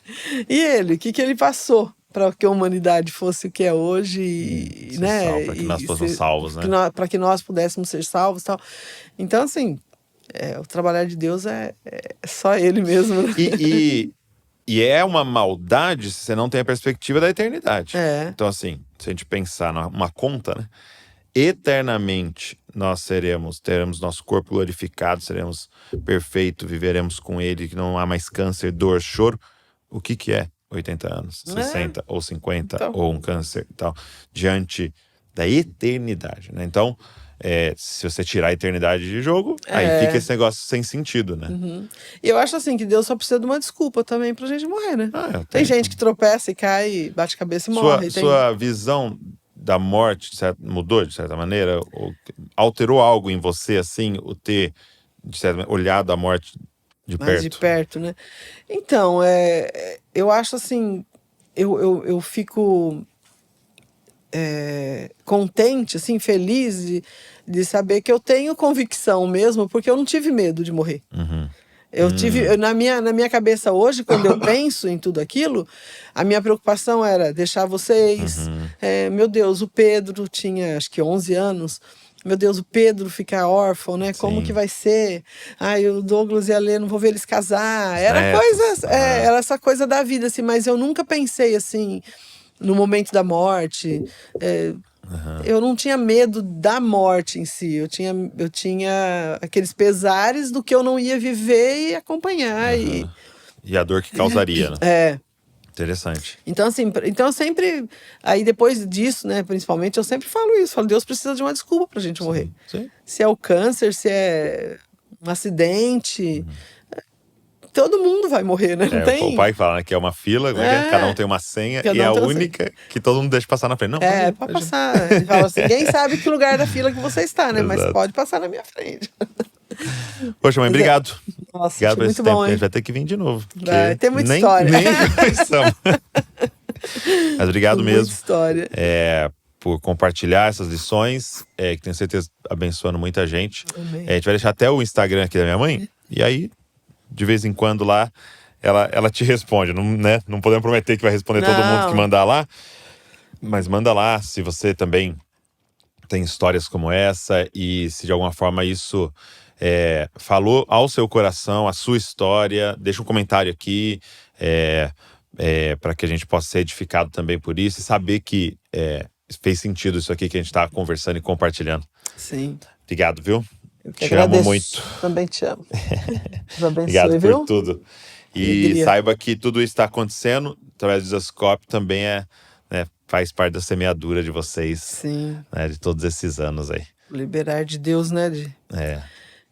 E ele? O que ele passou para que a humanidade fosse o que é hoje, né? Para que nós fôssemos salvos, né? Para que nós pudéssemos ser salvos, tal. Então, assim, o trabalhar de Deus é só Ele mesmo. Né? E é uma maldade se você não tem a perspectiva da eternidade. Então, assim, se a gente pensar numa conta, né? Eternamente nós teremos nosso corpo glorificado, seremos perfeitos, viveremos com Ele, que não há mais câncer, dor, choro. O que é 80 anos, 60 ou 50 então, ou um câncer e tal, diante da eternidade, né? Então, se você tirar a eternidade de jogo, aí fica esse negócio sem sentido, né? E eu acho assim que Deus só precisa de uma desculpa também pra gente morrer, né? Tem gente que tropeça e cai, bate a cabeça e morre. Sua visão da morte mudou de certa maneira? Ou alterou algo em você, assim, o ter de certa maneira, olhado a morte de perto? Mais de perto, né? Então, eu acho assim, eu fico contente, assim, feliz de saber que eu tenho convicção mesmo, porque eu não tive medo de morrer. Eu tive, na minha cabeça hoje, quando eu penso em tudo aquilo, a minha preocupação era deixar vocês. Meu Deus, o Pedro tinha acho que 11 anos. Meu Deus, o Pedro ficar órfão, né? Como que vai ser? Ai, o Douglas e a Lê, não vou ver eles casar. Era era essa coisa da vida, assim, mas eu nunca pensei assim, no momento da morte. Eu não tinha medo da morte em si. Eu tinha aqueles pesares do que eu não ia viver e acompanhar. E a dor que causaria, né? Interessante. Então, assim, eu sempre... Aí, depois disso, né, principalmente, eu sempre falo isso. Falo, Deus precisa de uma desculpa pra gente morrer. Sim. Se é o câncer, se é um acidente... Todo mundo vai morrer, né? Não tem... O pai fala, né, que é uma fila, cada um tem uma senha, e é a única que todo mundo deixa passar na frente. Não, pode passar. Ele fala assim, ninguém sabe que lugar da fila que você está, né? Mas pode passar na minha frente. Poxa, mãe, obrigado. Nossa, obrigado por esse muito tempo. bom, hein? A gente vai ter que vir de novo. Tem muita história. Nem começamos. Mas obrigado mesmo. Muita história. Por compartilhar essas lições, que tenho certeza abençoando muita gente. Amém. A gente vai deixar até o Instagram aqui da minha mãe, e aí, de vez em quando lá, ela te responde. Não, né? Não podemos prometer que vai responder todo mundo que mandar lá, mas manda lá se você também tem histórias como essa e se de alguma forma isso falou ao seu coração, a sua história, deixa um comentário aqui para que a gente possa ser edificado também por isso e saber que fez sentido isso aqui que a gente está conversando e compartilhando. Sim. Obrigado, viu? Eu que Te amo agradeço. muito. Também te amo. Deus abençoe, Obrigado viu? por tudo. E Alegria. saiba que tudo isso está acontecendo através do Jesuscope, também faz parte da semeadura de vocês, Sim. né, de todos esses anos aí. Liberar de Deus, né? De Uma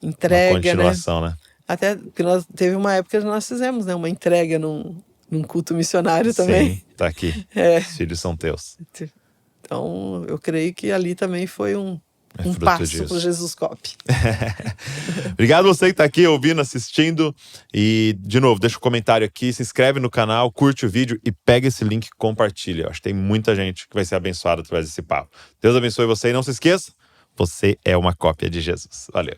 entrega, né? continuação, né? Até porque teve uma época que nós fizemos, né? Uma entrega num culto missionário também. Sim, tá aqui. Os filhos são teus. Então, eu creio que ali também foi um fruto passo disso. pro Jesuscope. Obrigado você que tá aqui ouvindo, assistindo. E, de novo, deixa um comentário aqui, se inscreve no canal, curte o vídeo e pega esse link e compartilha. Eu acho que tem muita gente que vai ser abençoada através desse papo. Deus abençoe você e não se esqueça, você é uma cópia de Jesus. Valeu.